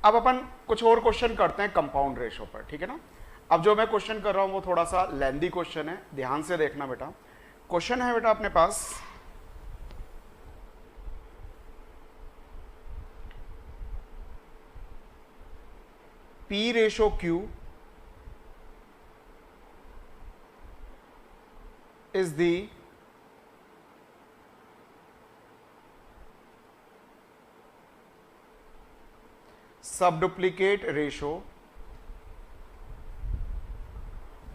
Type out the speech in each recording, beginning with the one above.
अब अपन कुछ और क्वेश्चन करते हैं कंपाउंड रेशो पर, ठीक है ना। अब जो मैं क्वेश्चन कर रहा हूं वो थोड़ा सा लेंदी क्वेश्चन है, ध्यान से देखना बेटा। क्वेश्चन है बेटा अपने पास, P ratio Q is the subduplicate ratio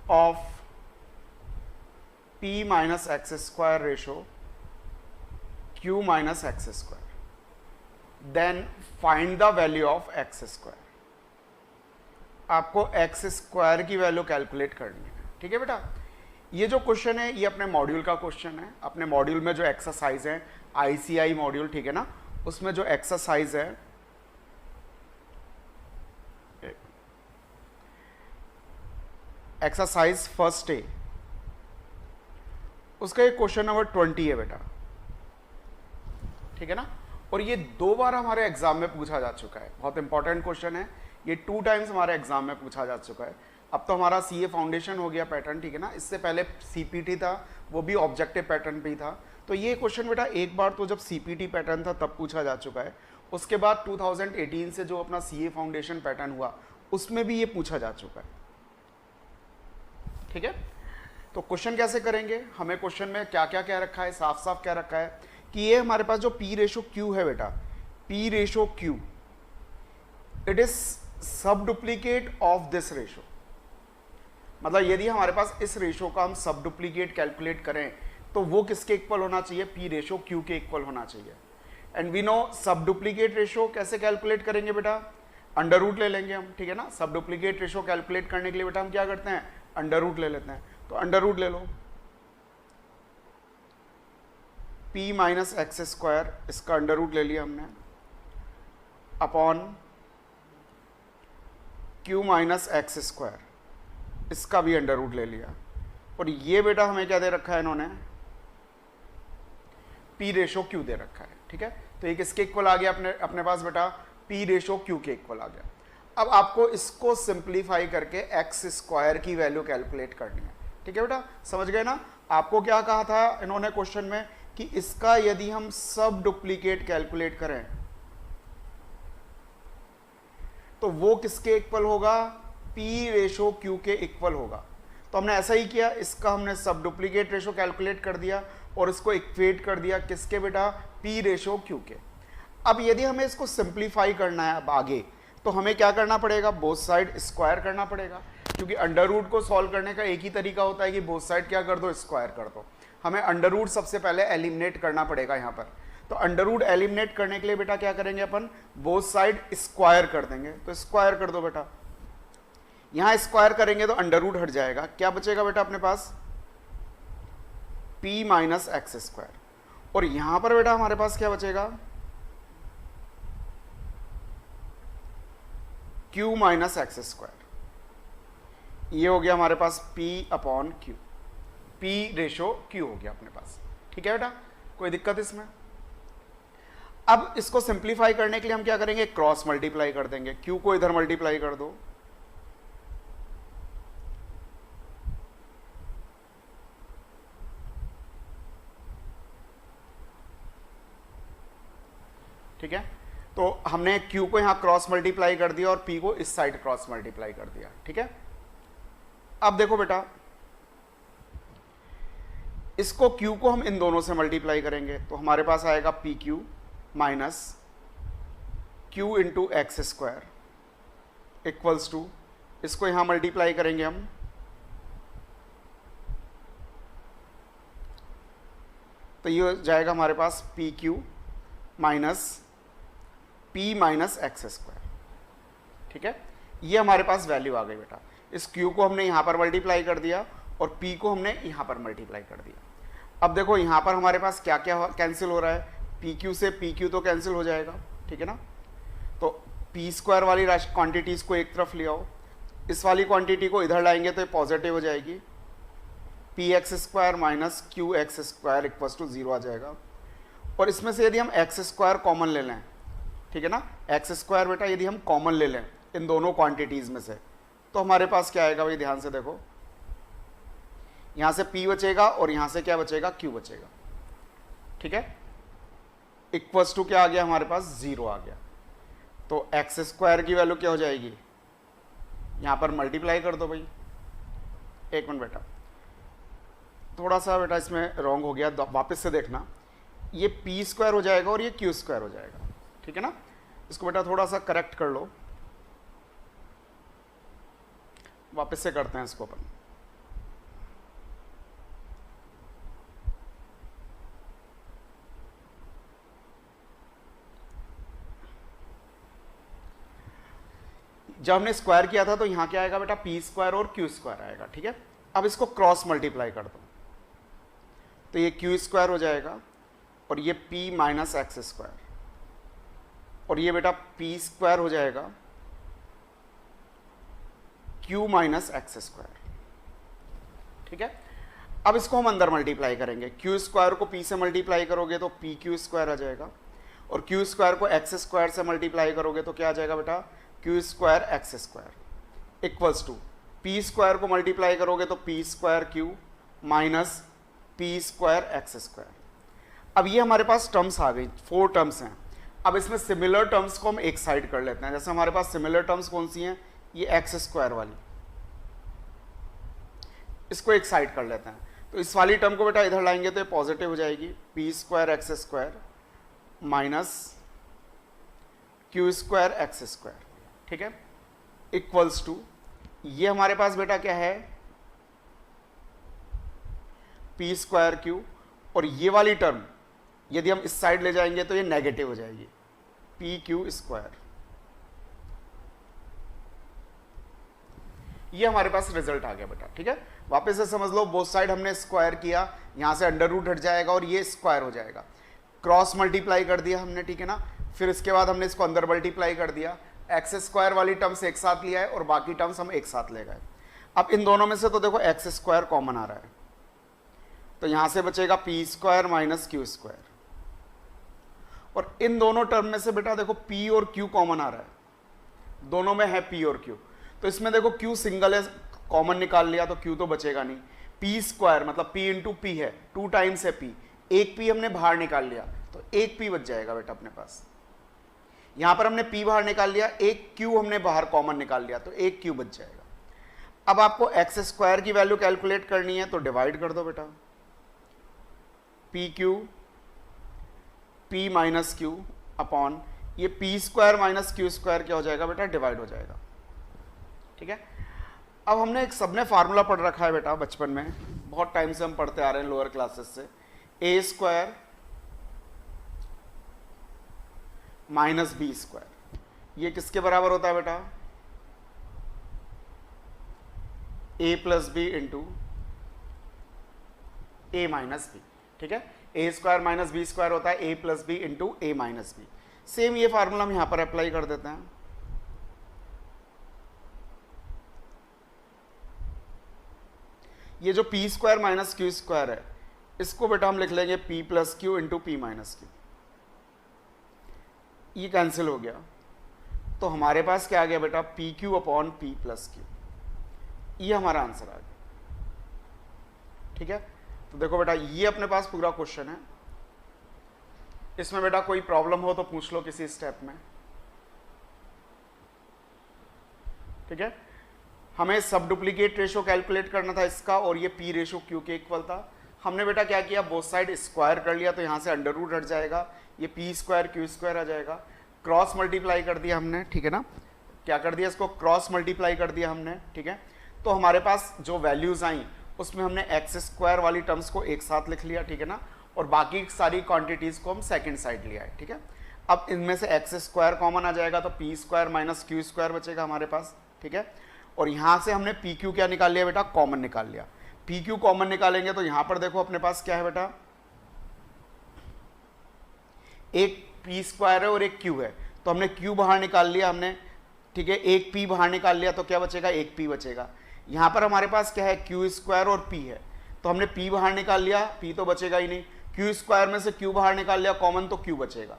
of P minus x square ratio Q minus x square, then find the value of x square। आपको x स्क्वायर की वैल्यू कैलकुलेट करनी है, ठीक है बेटा। ये जो क्वेश्चन है ये अपने मॉड्यूल का क्वेश्चन है। अपने मॉड्यूल में जो एक्सरसाइज है, ICI मॉड्यूल, ठीक है ना, उसमें जो एक्सरसाइज है, एक्सरसाइज फर्स्ट ए, उसका एक क्वेश्चन नंबर 20 है बेटा, ठीक है ना। और ये 2 बार हमारे एग्जाम में पूछा जा चुका है, बहुत इंपॉर्टेंट क्वेश्चन है ये, 2 टाइम्स हमारे एग्जाम में पूछा जा चुका है। अब तो हमारा CA फाउंडेशन हो गया पैटर्न, ठीक है ना। इससे पहले CPT था, वो भी ऑब्जेक्टिव पैटर्न पे ही था। तो ये क्वेश्चन बेटा एक बार तो जब CPT पैटर्न था तब पूछा जा चुका है, उसके बाद 2018 से जो अपना CA फाउंडेशन पैटर्न हुआ उसमें भी ये पूछा जा चुका है, ठीक है। तो क्वेश्चन कैसे करेंगे, हमें क्वेश्चन में क्या क्या कह रखा है, साफ साफ कह रखा है कि ये हमारे पास जो P रेशो Q है बेटा, P ratio Q, it is सब डुप्लीकेट ऑफ दिस रेशो। मतलब यदि हमारे पास इस रेशो का हम सब डुप्लीकेट कैलकुलेट करें तो वो किसके इक्वल होना चाहिए, P रेशो Q के इक्वल होना चाहिए। एंड वी नो सब डुप्लीकेट रेशो कैसे कैलकुलेट करेंगे बेटा, अंडर रूट ले लेंगे हम, ठीक है ना। सब डुप्लीकेट रेशो कैलकुलेट करने के लिए बेटा हम क्या करते हैं, अंडर रूट ले लेते हैं। तो अंडर रूट ले लो, P माइनस एक्स स्क्वायर, इसका अंडर रूट ले लिया हमने, upon Q minus x square, इसका भी अंडर रूट ले लिया। और ये बेटा हमें क्या दे रखा है इन्होंने, P रेशो Q दे रखा है, ठीक है। तो ये किसके इक्वल आ गया अपने पास बेटा, P रेशो Q के इक्वल आ गया। अब आपको इसको सिंप्लीफाई करके एक्स स्क्वायर की वैल्यू कैलकुलेट करनी है, ठीक है बेटा, समझ गए ना। आपको क्या कहा था इन्होंने क्वेश्चन में कि इसका यदि हम सब डुप्लीकेट कैलकुलेट करें तो वो किसके इक्वल होगा, P रेशो Q के इक्वल होगा। तो हमने ऐसा ही किया, इसका हमने सब डुप्लीकेट रेशो कैलकुलेट कर दिया और इसको इक्वेट कर दिया किसके बेटा, P रेशो Q के। अब यदि हमें इसको सिंप्लीफाई करना है अब आगे, तो हमें क्या करना पड़ेगा, बोथ साइड स्क्वायर करना पड़ेगा, क्योंकि अंडर रूट को सॉल्व करने का एक ही तरीका होता है कि बोथ साइड क्या कर दो, स्क्वायर कर दो। हमें अंडर रूट सबसे पहले एलिमिनेट करना पड़ेगा यहाँ पर। तो अंडर रूट एलिमिनेट करने के लिए बेटा क्या करेंगे अपन, बोथ साइड स्क्वायर कर देंगे। तो स्क्वायर कर दो बेटा, यहां स्क्वायर करेंगे तो अंडर रूट हट जाएगा, क्या बचेगा बेटा अपने पास, P माइनस एक्स स्क्वायर। और यहां पर बेटा हमारे पास क्या बचेगा, Q माइनस एक्स स्क्वायर। ये हो गया हमारे पास P upon Q, P ratio Q हो गया अपने पास, ठीक है बेटा, कोई दिक्कत इसमें। अब इसको सिंप्लीफाई करने के लिए हम क्या करेंगे, क्रॉस मल्टीप्लाई कर देंगे, Q को इधर मल्टीप्लाई कर दो, ठीक है। तो हमने Q को यहां क्रॉस मल्टीप्लाई कर दिया और P को इस साइड क्रॉस मल्टीप्लाई कर दिया, ठीक है। अब देखो बेटा, इसको Q को हम इन दोनों से मल्टीप्लाई करेंगे तो हमारे पास आएगा PQ minus Q into x square equals to, इसको यहां मल्टीप्लाई करेंगे हम, तो ये हो जाएगा हमारे पास PQ minus P minus x square, ठीक है। ये हमारे पास वैल्यू आ गई बेटा। इस Q को हमने यहां पर मल्टीप्लाई कर दिया और P को हमने यहां पर मल्टीप्लाई कर दिया। अब देखो यहां पर हमारे पास क्या क्या कैंसिल हो रहा है, PQ से PQ तो कैंसिल हो जाएगा, ठीक है ना। तो P स्क्वायर वाली क्वांटिटीज को एक तरफ ले आओ, इस वाली क्वांटिटी को इधर लाएंगे तो ये पॉजिटिव हो जाएगी, p x square minus q x square equals to 0 आ जाएगा। और इसमें से यदि हम एक्स स्क्वायर कॉमन ले लें ठीक है ना। एक्स स्क्वायर बेटा यदि हम कॉमन ले लें इन दोनों क्वांटिटीज में से तो हमारे पास क्या आएगा भाई, ध्यान से देखो, यहां से p बचेगा और यहां से क्या बचेगा, q बचेगा, ठीक है। इक्वल्स टू क्या आ गया हमारे पास, 0 आ गया। तो एक्स स्क्वायर की वैल्यू क्या हो जाएगी, यहां पर मल्टीप्लाई कर दो भाई। एक मिनट बेटा, थोड़ा सा बेटा इसमें रॉन्ग हो गया, वापस से देखना, ये पी स्क्वायर हो जाएगा और ये क्यू स्क्वायर हो जाएगा, ठीक है ना। इसको बेटा थोड़ा सा करेक्ट कर लो, वापस से करते हैं इसको अपन। जब हमने स्क्वायर किया था तो यहां क्या आएगा बेटा, पी स्क्वायर और क्यू स्क्वायर आएगा, ठीक है। अब इसको क्रॉस मल्टीप्लाई कर दो तो ये क्यू स्क्वायर हो जाएगा और ये p माइनस एक्स स्क्वायर, और ये बेटा p स्क्वायर हो जाएगा q माइनस एक्स स्क्वायर, ठीक है। अब इसको हम अंदर मल्टीप्लाई करेंगे, q स्क्वायर को p से मल्टीप्लाई करोगे तो p क्यू स्क्वायर आ जाएगा, और q स्क्वायर को एक्स स्क्वायर से मल्टीप्लाई करोगे तो क्या आ जाएगा बेटा, q square x square equals to p square को मल्टीप्लाई करोगे तो p square q minus p square x square. अब ये हमारे पास टर्म्स आ गई, 4 टर्म्स हैं। अब इसमें सिमिलर टर्म्स को हम एक साइड कर लेते हैं। जैसे हमारे पास सिमिलर टर्म्स कौन सी हैं, ये एक्स स्क्वायर वाली, इसको एक साइड कर लेते हैं। तो इस वाली टर्म को बेटा इधर लाएंगे तो ये पॉजिटिव हो जाएगी, P square x square minus Q square x square, ठीक है, इक्वल्स टू ये हमारे पास बेटा क्या है, पी स्क्वायर क्यू, और ये वाली टर्म यदि हम इस साइड ले जाएंगे तो ये नेगेटिव हो जाएगी, पी क्यू स्क्वायर। ये हमारे पास रिजल्ट आ गया बेटा, ठीक है। वापस से समझ लो, बोथ साइड हमने स्क्वायर किया, यहां से अंडर रूट हट जाएगा और ये स्क्वायर हो जाएगा, क्रॉस मल्टीप्लाई कर दिया हमने, ठीक है ना। फिर इसके बाद हमने इसको अंदर मल्टीप्लाई कर दिया, एक्स स्क्वायर वाली टर्म्स एक साथ लिया है और बाकी टर्म्स हम एक साथ ले गए। अब इन दोनों में से तो देखो एक्स स्क्वायर कॉमन आ रहा है, तो यहां से बचेगा P square minus Q square, और इन दोनों टर्म में से बेटा देखो p और q कॉमन आ रहा है, दोनों में है p और q, तो इसमें देखो q सिंगल है, कॉमन निकाल लिया तो q तो बचेगा नहीं, p स्क्वायर मतलब p इंटू p है, 2 टाइम्स है p, एक p हमने बाहर निकाल लिया तो एक p बच जाएगा बेटा अपने पास। यहां पर हमने p बाहर निकाल लिया, एक q हमने बाहर कॉमन निकाल लिया तो एक q बच जाएगा। अब आपको एक्स स्क्वायर की वैल्यू कैलकुलेट करनी है तो डिवाइड कर दो बेटा, P Q p minus Q upon ये p square minus Q square क्या हो जाएगा बेटा, डिवाइड हो जाएगा, ठीक है। अब हमने एक सबने फार्मूला पढ़ रखा है बेटा बचपन में, बहुत टाइम से हम पढ़ते आ रहे हैं लोअर क्लासेस से, ए स्क्वायर माइनस बी स्क्वायर, ये किसके बराबर होता है बेटा, ए plus b into a minus b, ठीक है। ए स्क्वायर माइनस बी स्क्वायर होता है ए plus b into a minus B. Same ये फार्मूला हम यहां पर अप्लाई कर देते हैं, ये जो P square minus Q square है इसको बेटा हम लिख लेंगे P plus Q into P minus Q, ये कैंसिल हो गया तो हमारे पास क्या आ गया बेटा, P Q upon P plus Q, ये हमारा आंसर आ गया, ठीक है। तो देखो बेटा ये अपने पास पूरा क्वेश्चन है, इसमें बेटा कोई प्रॉब्लम हो तो पूछ लो किसी स्टेप में, ठीक है। हमें सब डुप्लीकेट रेशो कैलकुलेट करना था इसका, और ये पी रेशो क्यू के इक्वल था। हमने बेटा क्या किया, बोथ साइड स्क्वायर कर लिया तो यहां से अंडर रूट हट जाएगा, ये पी स्क्वायर क्यू स्क्वायर आ जाएगा, क्रॉस मल्टीप्लाई कर दिया हमने, ठीक है ना, क्या कर दिया इसको, क्रॉस मल्टीप्लाई कर दिया हमने, ठीक है। तो हमारे पास जो वैल्यूज आई उसमें हमने एक्स स्क्वायर वाली टर्म्स को एक साथ लिख लिया, ठीक है ना, और बाकी सारी क्वांटिटीज को हम सेकंड साइड लिया है, ठीक है। अब इनमें से एक्स स्क्वायर कॉमन आ जाएगा तो P square minus Q square बचेगा हमारे पास, ठीक है। और यहां से हमने पी क्यू क्या निकाल लिया बेटा, कॉमन निकाल लिया। पी क्यू कॉमन निकालेंगे तो यहां पर देखो अपने पास क्या है बेटा, एक पी स्क्वायर है और एक क्यू है, तो हमने क्यू बाहर निकाल लिया हमने, ठीक है, एक पी बाहर निकाल लिया तो क्या बचेगा, एक पी बचेगा। यहां पर हमारे पास क्या है, क्यू स्क्वायर और पी है, तो हमने पी बाहर निकाल लिया, पी तो बचेगा ही नहीं, क्यू स्क्वायर में से क्यू बाहर निकाल लिया कॉमन तो क्यू बचेगा।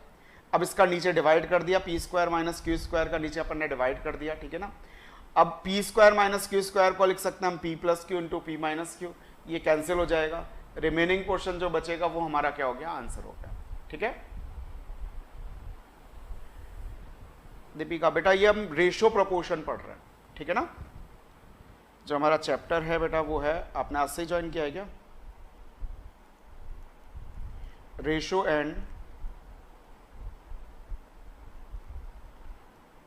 अब इसका नीचे डिवाइड कर दिया, P square minus Q square का नीचे अपन ने डिवाइड कर दिया, ठीक है ना। अब P square minus Q square को लिख सकते हैं हम P plus Q into P minus Q, ये कैंसिल हो जाएगा, रिमेनिंग पोर्शन जो बचेगा वो हमारा क्या हो गया, आंसर हो गया, ठीक है। दीपिका बेटा ये हम रेशो प्रोपोर्शन पढ़ रहे हैं, ठीक है ना। जो हमारा चैप्टर है बेटा वो है, आपने आज से ही ज्वाइन किया है क्या, रेशो एंड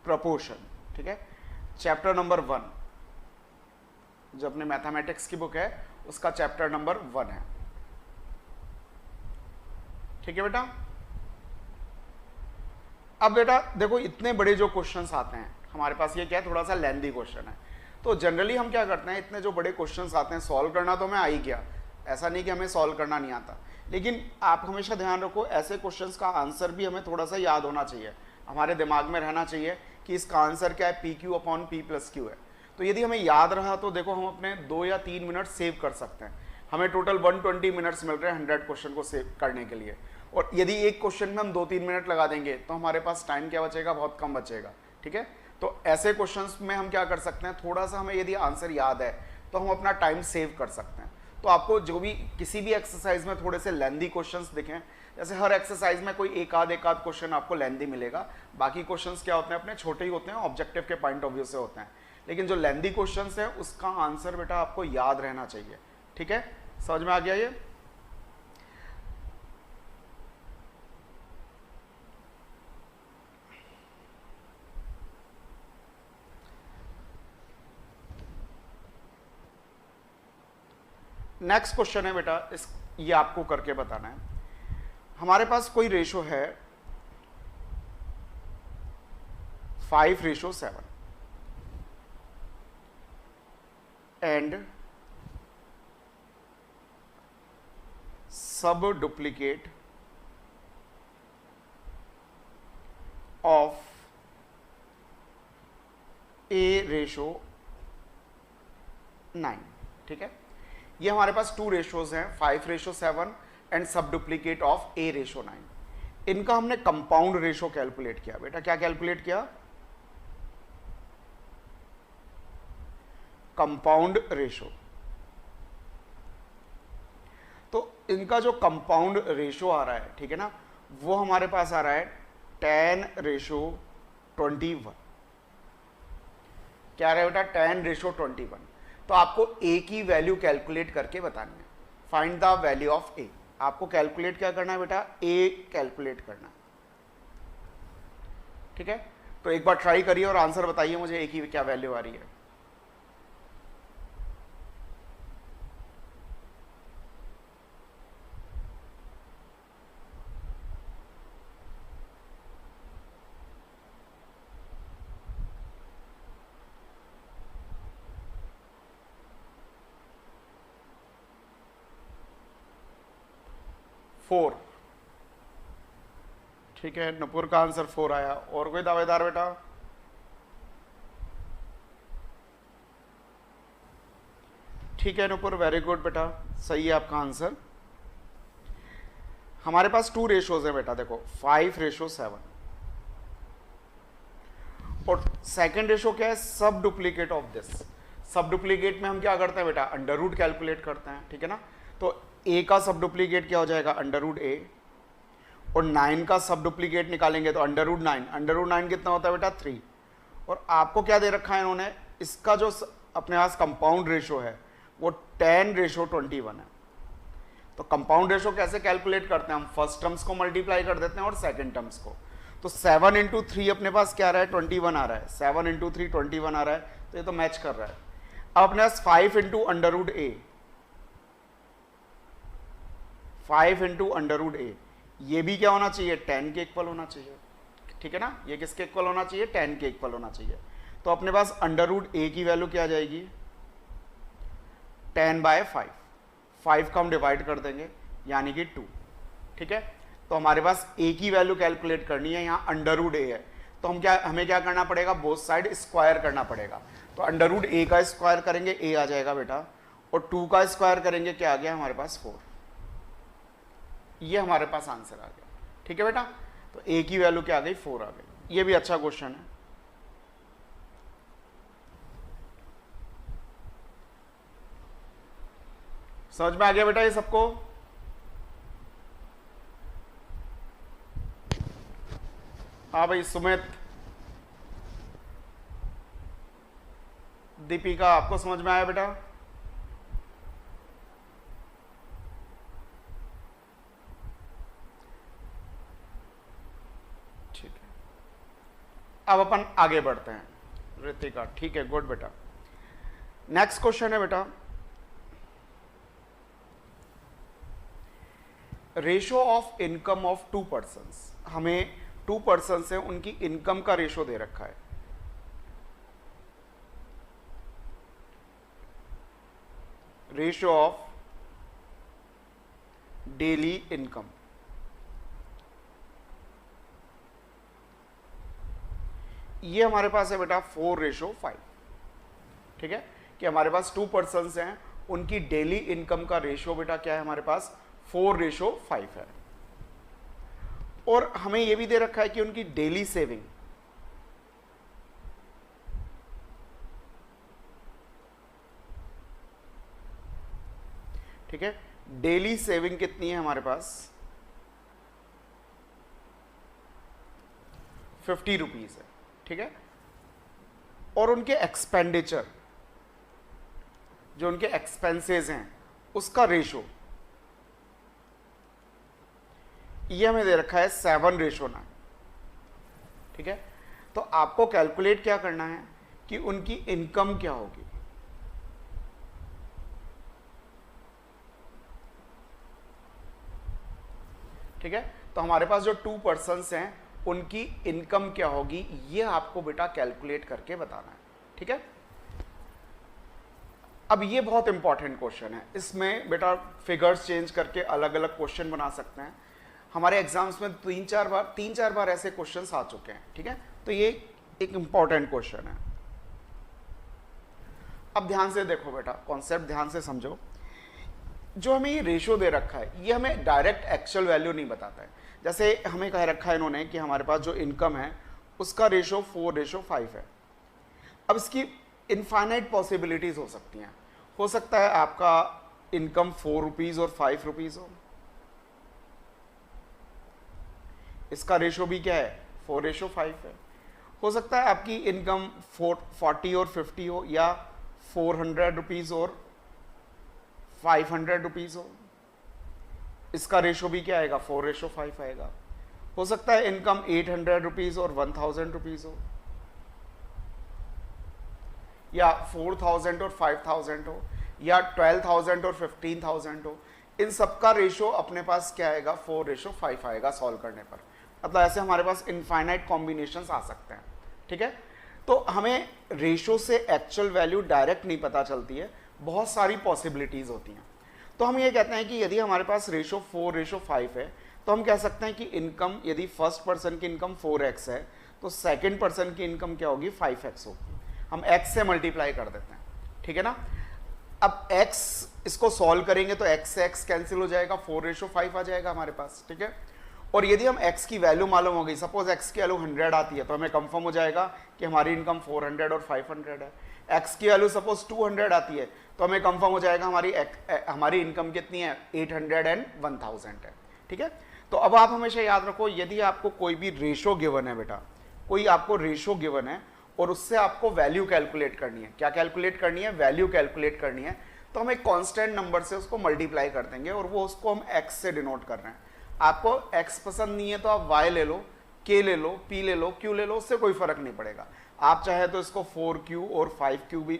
प्रोपोर्शन, ठीक है। चैप्टर नंबर 1 जो अपने मैथमेटिक्स की बुक है उसका चैप्टर नंबर 1 है, ठीक है बेटा। अब बेटा देखो इतने बड़े जो क्वेश्चंस आते हैं हमारे पास, ये क्या है, थोड़ा सा लेंथी क्वेश्चन है, तो जनरली हम क्या करते हैं, इतने जो बड़े क्वेश्चंस आते हैं सॉल्व करना तो हमें आ ही गया, ऐसा नहीं कि हमें सॉल्व करना नहीं आता, लेकिन आप हमेशा ध्यान रखो ऐसे क्वेश्चंस का आंसर भी हमें थोड़ा सा याद होना चाहिए, हमारे दिमाग में रहना चाहिए कि इसका आंसर क्या है, P Q upon P plus Q है। तो यदि हमें याद रहा तो देखो हम अपने 2 या 3 मिनट सेव कर सकते हैं, हमें टोटल 120 मिनट्स मिल रहे हैं 100 क्वेश्चन को सेव करने के लिए, और यदि एक क्वेश्चन में हम 2-3 मिनट लगा देंगे तो हमारे पास टाइम क्या बचेगा, बहुत कम बचेगा, ठीक है। तो ऐसे क्वेश्चंस में हम क्या कर सकते हैं, थोड़ा सा हमें यदि आंसर याद है तो हम अपना टाइम सेव कर सकते हैं। तो आपको जो भी किसी भी एक्सरसाइज में थोड़े से लेंदी क्वेश्चंस दिखें, जैसे हर एक्सरसाइज में कोई एक आध क्वेश्चन आपको लेंदी मिलेगा, बाकी क्वेश्चंस क्या होते हैं अपने छोटे ही होते हैं, ऑब्जेक्टिव के पॉइंट ऑफ व्यू से होते हैं, लेकिन जो लेंदी क्वेश्चंस है उसका आंसर बेटा आपको याद रहना चाहिए, ठीक है। समझ में आ गया ये। नेक्स्ट क्वेश्चन है बेटा, इस ये आपको करके बताना है। हमारे पास कोई रेशो है 5:7 एंड सब डुप्लीकेट ऑफ A:9, ठीक है। ये हमारे पास 2 रेशोज हैं 5:7 एंड सब डुप्लीकेट ऑफ A:9। इनका हमने कंपाउंड रेशो कैलकुलेट किया बेटा, क्या कैलकुलेट किया, कंपाउंड रेशो। तो इनका जो कंपाउंड रेशो आ रहा है, ठीक है ना, वो हमारे पास आ रहा है 10:21। क्या रहा है बेटा, 10:21। तो आपको A की वैल्यू कैलकुलेट करके बतानी है, find the value of A। आपको कैलकुलेट क्या करना है बेटा, A कैलकुलेट करना है, ठीक है। तो एक बार ट्राई करिए और आंसर बताइए मुझे A की क्या वैल्यू आ रही है। फोर, ठीक है, नुपुर का आंसर 4 आया। और कोई दावेदार बेटा, ठीक है नुपुर, वेरी गुड बेटा, सही है आपका आंसर। हमारे पास 2 रेशोज है बेटा, देखो 5:7 और सेकंड रेशो क्या है, सब डुप्लीकेट ऑफ दिस। सब डुप्लीकेट में हम क्या करते हैं बेटा, अंडर रूट कैलकुलेट करते हैं, ठीक है ना। तो A का सब डुप्लीकेट क्या हो जाएगा, √A, और 9 का सब डुप्लीकेट निकालेंगे तो √9। √9 कितना होता है बेटा, 3। और आपको क्या दे रखा है इन्होंने, इसका जो अपने पास कंपाउंड रेशो है वो 10:21 है। तो कंपाउंड रेशो कैसे कैलकुलेट करते हैं, हम फर्स्ट टर्म्स को मल्टीप्लाई कर देते हैं और सेकंड टर्म्स को। तो 7 × 3 अपने पास क्या आ रहा है, 21 आ रहा है, 7 × 3 21 आ रहा है, तो ये तो मैच कर रहा है। अब अपने पास 5 × √A, 5 × √A, ये भी क्या होना चाहिए, 10 के इक्वल होना चाहिए, ठीक है ना। ये किसके इक्वल होना चाहिए, 10 के इक्वल होना चाहिए। तो अपने पास √A की वैल्यू क्या आ जाएगी, 10/5। 5 का हम डिवाइड कर देंगे यानी कि 2, ठीक है। तो हमारे पास A की वैल्यू कैलकुलेट करनी है, यहाँ √A है, तो हमें क्या करना पड़ेगा, बोथ साइड स्क्वायर करना पड़ेगा। तो √A का स्क्वायर करेंगे, A आ जाएगा बेटा, और 2 का स्क्वायर करेंगे, क्या आ गया हमारे पास, 4। ये हमारे पास आंसर आ गया, ठीक है बेटा। तो ए की वैल्यू क्या आ गई, 4 आ गई। ये भी अच्छा क्वेश्चन है। समझ में आ गया बेटा ये सबको? हाँ भाई, सुमित, दीपिका, आपको समझ में आया बेटा? ठीक है, अब अपन आगे बढ़ते हैं। ऋतिका, ठीक है, गुड बेटा। नेक्स्ट क्वेश्चन है बेटा, ratio of income of 2 persons. हमें 2 पर्सन्स हैं, उनकी इनकम का रेशो दे रखा है। रेशो ऑफ डेली इनकम, ये हमारे पास है बेटा 4:5। ठीक है, कि हमारे पास 2 पर्सन्स हैं, उनकी डेली इनकम का रेशो बेटा क्या है हमारे पास, 4:5 है। और हमें यह भी दे रखा है कि उनकी डेली सेविंग, ठीक है, डेली सेविंग कितनी है हमारे पास, 50 रुपीज है। ठीक है, और उनके एक्सपेंडिचर, जो उनके एक्सपेंसेस हैं, उसका रेशो ये हमें दे रखा है 7:9। ठीक है, तो आपको कैलकुलेट क्या करना है कि उनकी इनकम क्या होगी। ठीक है, तो हमारे पास जो 2 पर्सन्स हैं, उनकी इनकम क्या होगी, ये आपको बेटा कैलकुलेट करके बताना है। ठीक है, अब ये बहुत इंपॉर्टेंट क्वेश्चन है, इसमें बेटा फिगर्स चेंज करके अलग अलग क्वेश्चन बना सकते हैं। हमारे एग्जाम्स में 3-4 बार ऐसे क्वेश्चंस आ चुके हैं। ठीक है, तो ये एक इंपॉर्टेंट क्वेश्चन है। अब ध्यान से देखो बेटा, कॉन्सेप्ट ध्यान से समझो। जो हमें ये रेशो दे रखा है, ये हमें डायरेक्ट एक्चुअल वैल्यू नहीं बताता है। जैसे हमें कह रखा है इन्होंने कि हमारे पास जो इनकम है उसका रेशो 4:5 है। अब इसकी इनफाइनाइट पॉसिबिलिटीज हो सकती हैं। हो सकता है आपका इनकम 4 रुपीज और 5 रुपीज हो, इसका रेशो भी क्या है, 4:5 है। हो सकता है आपकी इनकम 40 और 50 हो, या 400 रुपीज और 500 रुपीज हो, इसका रेशो भी क्या आएगा, 4:5 आएगा। हो सकता है इनकम 800 रुपीज और 1000 रुपीज हो, या 4000 और 5000 हो, या 12000 और 15000 हो। इन सबका रेशो अपने पास क्या आएगा, 4:5 आएगा सॉल्व करने पर। मतलब ऐसे हमारे पास इनफाइनाइट कॉम्बिनेशंस आ सकते हैं। ठीक है, तो हमें रेशो से एक्चुअल वैल्यू डायरेक्ट नहीं पता चलती है, बहुत सारी पॉसिबिलिटीज होती हैं। तो हम ये कहते हैं कि यदि हमारे पास रेशो 4:5 है, तो हम कह सकते हैं कि इनकम, यदि फर्स्ट पर्सन की इनकम 4x है, तो सेकंड पर्सन की इनकम क्या होगी, 5x होगी। हम x से मल्टीप्लाई कर देते हैं। ठीक है ना, अब x इसको सॉल्व करेंगे तो x से x कैंसिल हो जाएगा, 4:5 आ जाएगा हमारे पास। ठीक है, और यदि हम x की वैल्यू मालूम हो गई, सपोज x की वैल्यू 100 आती है, तो हमें कंफर्म हो जाएगा कि हमारी इनकम 400 और 500 है। x की वैल्यू सपोज 200 आती है, तो हमें कंफर्म हो जाएगा हमारी इनकम कितनी है, 800 एंड 1000 है। ठीक है, तो अब आप हमेशा याद रखो, यदि आपको कोई भी रेशो गिवन है बेटा, कोई आपको रेशो गिवन है और उससे आपको वैल्यू कैलकुलेट करनी है, क्या कैलकुलेट करनी है, वैल्यू कैलकुलेट करनी है, तो हम एक कांस्टेंट नंबर से उसको मल्टीप्लाई कर देंगे और वो उसको हम x से डिनोट कर रहे हैं। आपको x पसंद नहीं है तो आप y ले लो, k ले लो, p ले लो, q ले लो, उससे कोई फर्क नहीं पड़ेगा। आप चाहे तो इसको 4q और 5q भी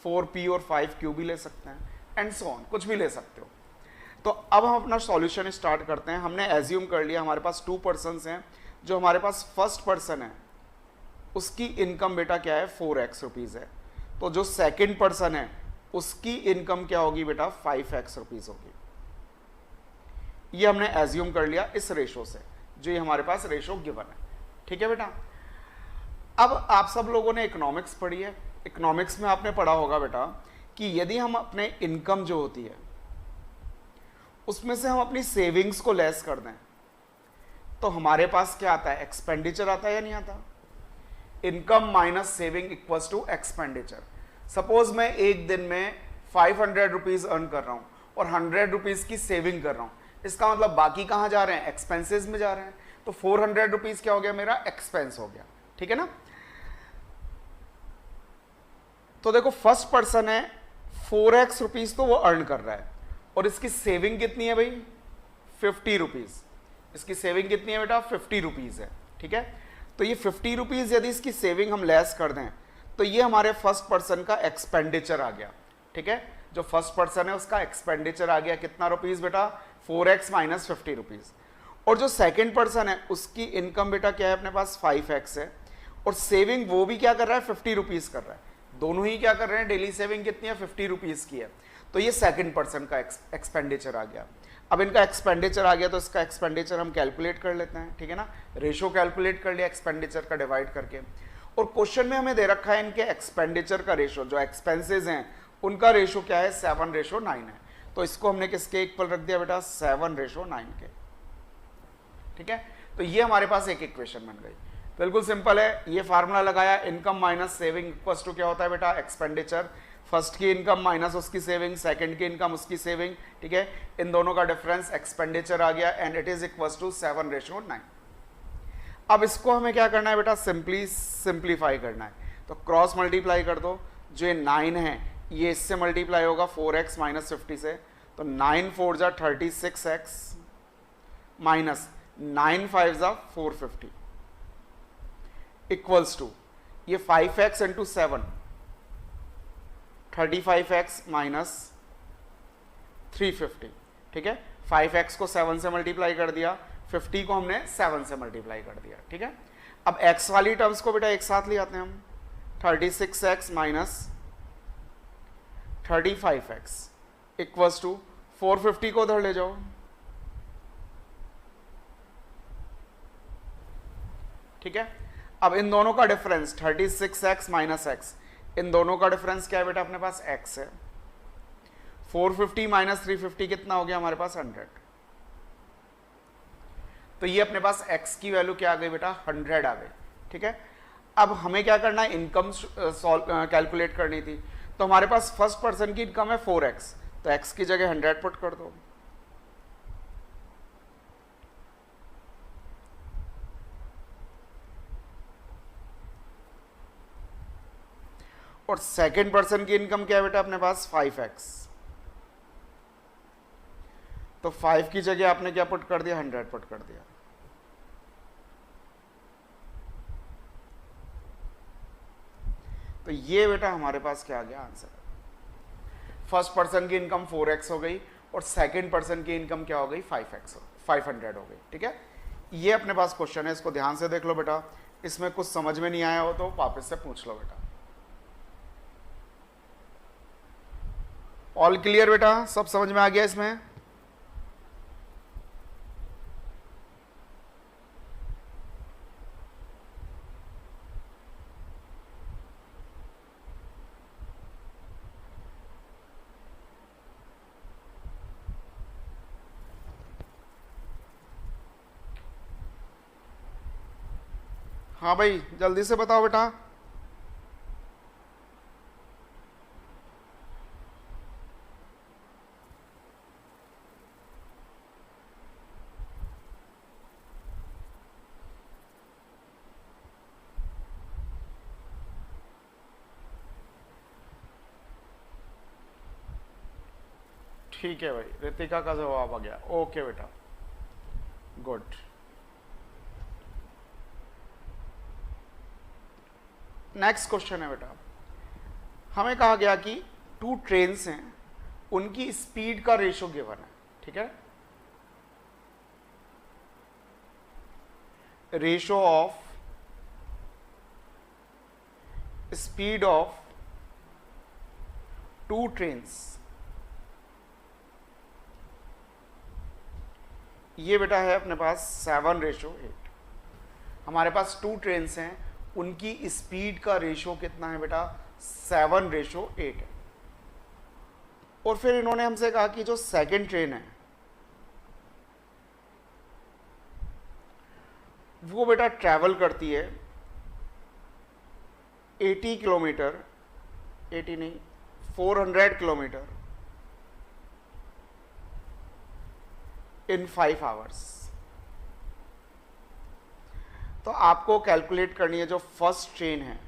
4p और 5q भी ले सकते हैं, एंड सो ऑन, कुछ भी ले सकते हो। तो अब हम अपना सॉल्यूशन स्टार्ट करते हैं। हमने एज्यूम कर लिया हमारे पास 2 पर्सन्स हैं, जो हमारे पास फर्स्ट पर्सन है उसकी इनकम बेटा क्या है, 4x रुपीज़ है। तो जो सेकंड पर्सन है उसकी इनकम क्या होगी बेटा, 5x रुपीज़ होगी। ये हमने एज्यूम कर लिया इस रेशो से, जो ये हमारे पास रेशो गिवन है। ठीक है बेटा, अब आप सब लोगों ने इकोनॉमिक्स पढ़ी है। इकोनॉमिक्स में आपने पढ़ा होगा बेटा कि यदि हम अपने इनकम जो होती है उसमें से हम अपनी सेविंग्स को लेस कर दें, तो हमारे पास क्या आता है, एक्सपेंडिचर आता है या नहीं आता। Income minus saving equals to expenditure. Suppose मैं एक दिन में 500 रुपीज अर्न कर रहा हूं और 100 रुपीज की सेविंग कर रहा हूं, इसका मतलब बाकी कहां जा रहे हैं, एक्सपेंसेस में जा रहे हैं। तो 400 रुपीज क्या हो गया, मेरा एक्सपेंस हो गया, ठीक है ना। तो देखो फर्स्ट पर्सन है 4x रुपीज तो वो अर्न कर रहा है और इसकी सेविंग कितनी है भाई, 50 रुपीज। इसकी सेविंग कितनी है बेटा, 50 रुपीज है, ठीक है। तो ये 50 रुपीज यदि इसकी सेविंग हम लेस कर दें तो ये हमारे फर्स्ट पर्सन का एक्सपेंडिचर आ गया, ठीक है। जो फर्स्ट पर्सन है उसका एक्सपेंडिचर आ गया कितना रुपीज बेटा, 4x माइनस 50 रुपीज। और जो सेकंड पर्सन है उसकी इनकम बेटा क्या है अपने पास, 5x है और सेविंग वो भी क्या कर रहा है, 50 रुपीज कर रहा है। दोनों ही क्या कर रहे हैं, डेली सेविंग कितनी है, 50 रुपीज की है। तो ये सेकंड पर्सन का एक्सपेंडिचर आ गया। अब इनका एक्सपेंडिचर आ गया तो इसका एक्सपेंडिचर हम कैलकुलेट कर लेते हैं, ठीक है ना। रेशो कैलकुलेट कर लिया एक्सपेंडिचर का डिवाइड करके। और क्वेश्चन में हमें दे रखा है इनके एक्सपेंडिचर का रेशो, जो एक्सपेंसेस हैं उनका रेशो क्या है, 7:9 है। तो इसको हमने किसके इक्वल रख दिया बेटा, 7:9 के, ठीक है। तो ये हमारे पास एक इक्वेशन बन गई, बिल्कुल सिंपल है। ये फार्मूला लगाया, income minus saving equals to क्या होता है बेटा, एक्सपेंडिचर। फर्स्ट की इनकम माइनस उसकी सेविंग, सेकंड की इनकम उसकी सेविंग, ठीक है। इन दोनों का डिफरेंस एक्सपेंडिचर आ गया and it is equals to 7:9। अब इसको हमें क्या करना है बेटा, सिंप्लीफाई करना है। तो क्रॉस मल्टीप्लाई कर दो, जो ये 9 है ये इससे मल्टीप्लाई होगा 4x माइनस 50 से। तो 9 4 जा 36x माइनस 9 5 जा 450 इक्वल्स टू ये 5x इंटू 7 35x माइनस 350, ठीक है। 5x को 7 से मल्टीप्लाई कर दिया, 50 को हमने 7 से मल्टीप्लाई कर दिया, ठीक है। अब x वाली टर्म्स को बेटा एक साथ ले आते हैं हम, 36x minus 35x equals to 450 को उधर ले जाओ, ठीक है। अब इन दोनों का डिफरेंस 36x माइनस x, इन दोनों का डिफरेंस क्या है बेटा, अपने पास x है। 450 माइनस 350 कितना हो गया हमारे पास, 100। तो ये अपने पास x की वैल्यू क्या आ गई बेटा, 100 आ गई, ठीक है। अब हमें क्या करना है, इनकम कैलकुलेट करनी थी। तो हमारे पास फर्स्ट पर्सन की इनकम है 4x, तो x की जगह 100 पुट कर दो। और सेकंड पर्सन की इनकम क्या है बेटा अपने पास, 5x। तो 5 की जगह आपने क्या पुट कर दिया, 100 पुट कर दिया। तो ये बेटा हमारे पास क्या आ गया आंसर। फर्स्ट पर्सन की इनकम 4x हो गई और सेकंड पर्सन की इनकम क्या हो गई, 500 हो गई, ठीक है। ये अपने पास क्वेश्चन है, इसको ध्यान से देख लो बेटा। इसमें कुछ समझ में नहीं आया हो तो वापस से पूछ लो बेटा। ऑल क्लियर बेटा, सब समझ में आ गया इसमें। हाँ भाई जल्दी से बताओ बेटा। ठीक है भाई, रितिका का जवाब आ गया, ओके बेटा, गुड। नेक्स्ट क्वेश्चन है बेटा, हमें कहा गया कि 2 ट्रेन्स हैं, उनकी स्पीड का रेशो गिवन है, ठीक है। Ratio of speed of 2 trains, ये बेटा है अपने पास 7:8। हमारे पास 2 ट्रेन्स हैं, उनकी स्पीड का रेशो कितना है बेटा, 7:8 है। और फिर इन्होंने हमसे कहा कि जो सेकंड ट्रेन है वो बेटा ट्रैवल करती है 80 किलोमीटर, 80 नहीं 400 किलोमीटर इन 5 आवर्स। तो आपको कैलकुलेट करनी है जो फर्स्ट ट्रेन है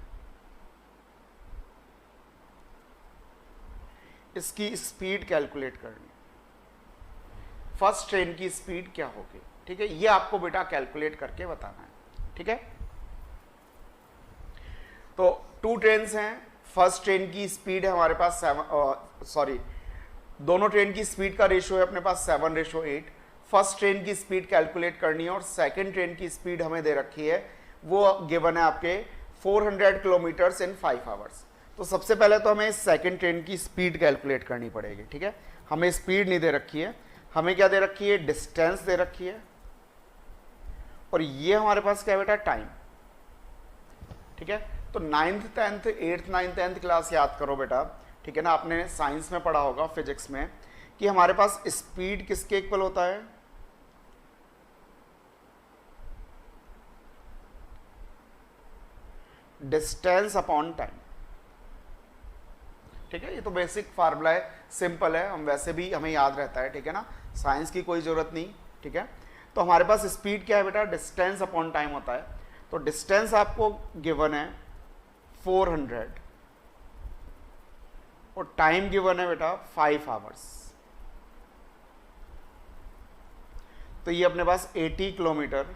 इसकी स्पीड कैलकुलेट करनी है, फर्स्ट ट्रेन की स्पीड क्या होगी, ठीक है, ये आपको बेटा कैलकुलेट करके बताना है, ठीक है। तो 2 ट्रेन्स हैं, फर्स्ट ट्रेन की स्पीड है हमारे पास दोनों ट्रेन की स्पीड का रेशियो है अपने पास 7:8। फर्स्ट ट्रेन की स्पीड कैलकुलेट करनी है और सेकंड ट्रेन की स्पीड हमें दे रखी है, वो गिवन है आपके 400 किलोमीटर्स इन 5 आवर्स। तो सबसे पहले तो हमें सेकंड ट्रेन की स्पीड कैलकुलेट करनी पड़ेगी, ठीक है। हमें स्पीड नहीं दे रखी है, हमें क्या दे रखी है, डिस्टेंस दे रखी है, और ये हमारे पास क्या है बेटा, टाइम, ठीक है। तो 9th 10th 8th 9th 10th class याद करो बेटा, ठीक है ना, आपने साइंस में पढ़ा होगा फिजिक्स में कि हमारे पास स्पीड किसके इक्वल होता है, डिस्टेंस अपॉन टाइम, ठीक है। ये तो बेसिक फार्मूला है, सिंपल है, हम वैसे भी हमें याद रहता है, ठीक है ना, साइंस की कोई जरूरत नहीं, ठीक है। तो हमारे पास स्पीड क्या है बेटा, डिस्टेंस अपॉन टाइम होता है। तो डिस्टेंस आपको गिवन है 400 और टाइम गिवन है बेटा 5 आवर्स। तो ये अपने पास 80 किलोमीटर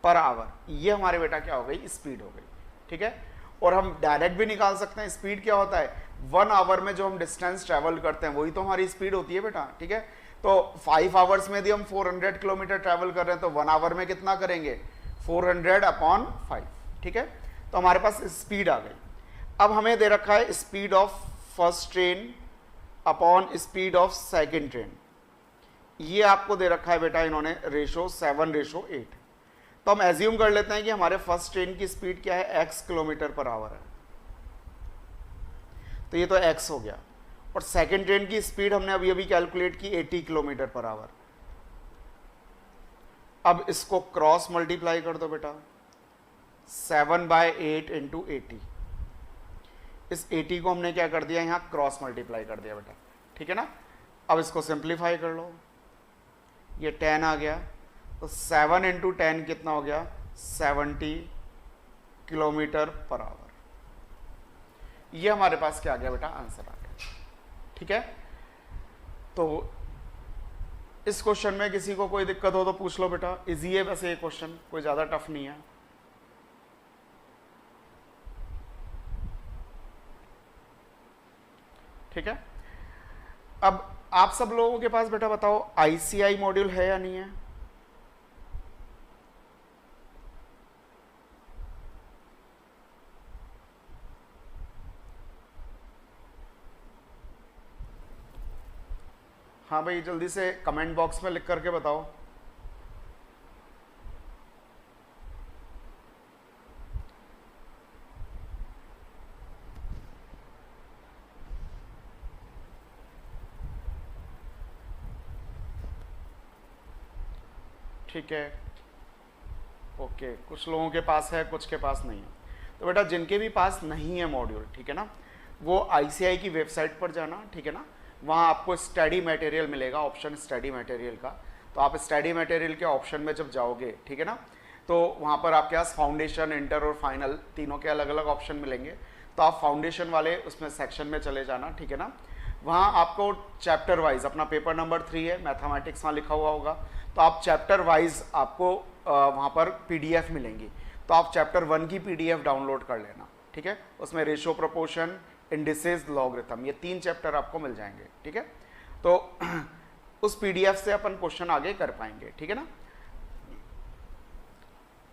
पर आवर, ये हमारे बेटा क्या हो गई, स्पीड हो गई, ठीक है। और हम डायरेक्ट भी निकाल सकते हैं, स्पीड क्या होता है, 1 आवर में जो हम डिस्टेंस ट्रेवल करते हैं वही तो हमारी स्पीड होती है बेटा, ठीक है। तो 5 आवर्स में यदि हम 400 किलोमीटर ट्रेवल कर रहे हैं तो 1 आवर में कितना करेंगे, 400 अपॉन 5, ठीक है। तो हमारे पास स्पीड आ गई। अब हमें दे रखा है speed of first train upon speed of second train, ये आपको दे रखा है बेटा इन्होंने रेशो 7:8। तो हम एज्यूम कर लेते हैं कि हमारे फर्स्ट ट्रेन की स्पीड क्या है, x किलोमीटर पर आवर है, तो ये तो x हो गया। और सेकेंड ट्रेन की स्पीड हमने अभी अभी कैलकुलेट की 80 किलोमीटर पर आवर। अब इसको क्रॉस मल्टीप्लाई कर दो बेटा, 7/8 इंटू 80। इस 80 को हमने क्या कर दिया, यहां क्रॉस मल्टीप्लाई कर दिया बेटा, ठीक है ना। अब इसको सिंप्लीफाई कर लो, ये 10 आ गया, तो 7 इंटू 10 कितना हो गया, 70 किलोमीटर पर आवर। ये हमारे पास क्या आ गया बेटा, आंसर आ गया, ठीक है। तो इस क्वेश्चन में किसी को कोई दिक्कत हो तो पूछ लो बेटा, इजी है वैसे ये क्वेश्चन, कोई ज्यादा टफ नहीं है। ठीक है। अब आप सब लोगों के पास बेटा बताओ आईसीआई मॉड्यूल है या नहीं है, हाँ भाई जल्दी से कमेंट बॉक्स में लिख करके बताओ। ठीक है, ओके, कुछ लोगों के पास है, कुछ के पास नहीं है। तो बेटा जिनके भी पास नहीं है मॉड्यूल, ठीक है ना, वो आईसीआई की वेबसाइट पर जाना, ठीक है ना, वहाँ आपको स्टडी मटेरियल मिलेगा, ऑप्शन स्टडी मटेरियल का। तो आप स्टडी मटेरियल के ऑप्शन में जब जाओगे, ठीक है ना, तो वहाँ पर आपके पास फाउंडेशन, इंटर और फाइनल तीनों के अलग अलग ऑप्शन मिलेंगे। तो आप फाउंडेशन वाले उसमें सेक्शन में चले जाना, ठीक है ना। वहाँ आपको चैप्टर वाइज, अपना पेपर नंबर 3 है मैथमेटिक्स, वहाँ लिखा हुआ होगा, तो आप चैप्टर वाइज आपको वहाँ पर पीडीएफ मिलेंगी। तो आप चैप्टर 1 की पीडीएफ डाउनलोड कर लेना, ठीक है। उसमें रेशो, प्रोपोर्शन, इंडिसेस, लॉगरिथम, ये 3 चैप्टर आपको मिल जाएंगे, ठीक है। तो उस पीडीएफ से अपन क्वेश्चन आगे कर पाएंगे, ठीक है ना।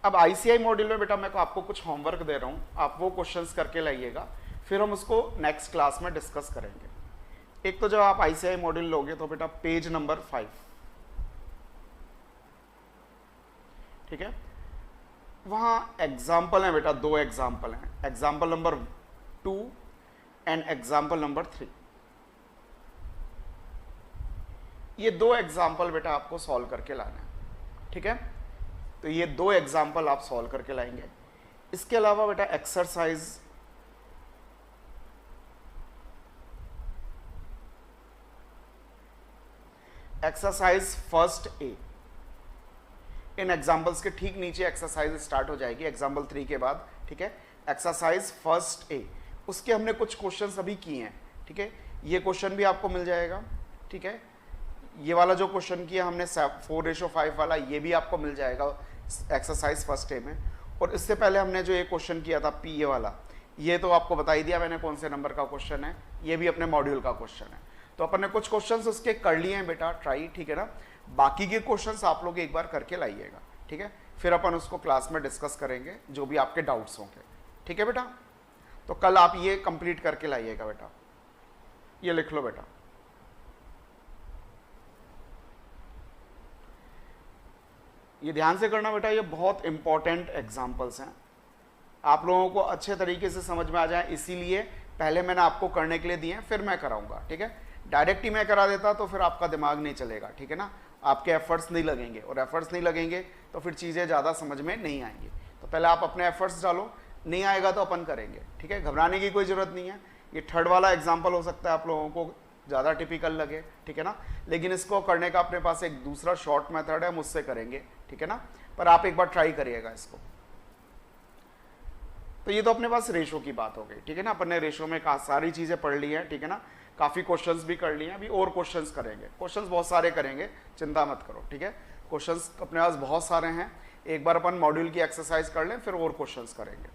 अब आईसीआई मॉड्यूल में बेटा मैं आपको कुछ होमवर्क दे रहा हूँ, आप वो क्वेश्चंस करके लाइएगा, फिर हम उसको नेक्स्ट क्लास में डिस्कस करेंगे। एक तो जब आप आईसीआई मॉड्यूल लोगे तो बेटा पेज नंबर 5, ठीक है, वहां एग्जाम्पल है बेटा, 2 एग्जाम्पल हैं, example number 2 and example number 3। ये 2 एग्जाम्पल बेटा आपको सॉल्व करके लाना है, ठीक है। तो ये 2 एग्जाम्पल आप सॉल्व करके लाएंगे। इसके अलावा बेटा exercise first A, in examples के ठीक नीचे एक्सरसाइज स्टार्ट हो जाएगी एग्जाम्पल 3 के बाद, ठीक है। एक्सरसाइज फर्स्ट ए, उसके हमने कुछ क्वेश्चंस अभी किए हैं, ठीक है। ये क्वेश्चन भी आपको मिल जाएगा, ठीक है। ये वाला जो क्वेश्चन किया हमने 4:5 वाला, ये भी आपको मिल जाएगा एक्सरसाइज फर्स्ट ए में। और इससे पहले हमने जो ये क्वेश्चन किया था पी ए वाला, ये तो आपको बता ही दिया मैंने कौन से नंबर का क्वेश्चन है, ये भी अपने मॉड्यूल का क्वेश्चन है। तो अपन ने कुछ क्वेश्चंस उसके कर लिए हैं बेटा ट्राई, ठीक है ना। बाकी के क्वेश्चंस आप लोग एक बार करके लाइएगा, ठीक है। फिर अपन उसको क्लास में डिस्कस करेंगे जो भी आपके डाउट्स होंगे, ठीक है बेटा। तो कल आप ये कंप्लीट करके लाइएगा बेटा, ये लिख लो बेटा। ये ध्यान से करना बेटा, ये बहुत इंपॉर्टेंट एग्जाम्पल्स हैं, आप लोगों को अच्छे तरीके से समझ में आ जाए, इसीलिए पहले मैंने आपको करने के लिए दिए हैं, फिर मैं कराऊंगा, ठीक है। डायरेक्ट ही मैं करा देता तो फिर आपका दिमाग नहीं चलेगा, ठीक है ना, आपके एफर्ट्स नहीं लगेंगे, और एफर्ट्स नहीं लगेंगे तो फिर चीज़ें ज़्यादा समझ में नहीं आएंगी। तो पहले आप अपने एफर्ट्स डालो, नहीं आएगा तो अपन करेंगे, ठीक है। घबराने की कोई ज़रूरत नहीं है। ये थर्ड वाला एग्जाम्पल हो सकता है आप लोगों को ज़्यादा टिपिकल लगे, ठीक है ना, लेकिन इसको करने का अपने पास एक दूसरा शॉर्ट मेथड है, मुझसे करेंगे, ठीक है ना। पर आप एक बार ट्राई करिएगा इसको। तो ये तो अपने पास रेशो की बात हो गई, ठीक है ना। अपन ने रेशो में सारी चीज़ें पढ़ ली हैं, ठीक है ना, काफ़ी क्वेश्चंस भी कर लिए हैं, अभी और क्वेश्चंस करेंगे, क्वेश्चंस बहुत सारे करेंगे, चिंता मत करो, ठीक है। क्वेश्चंस अपने पास बहुत सारे हैं, एक बार अपन मॉड्यूल की एक्सरसाइज कर लें, फिर और क्वेश्चंस करेंगे।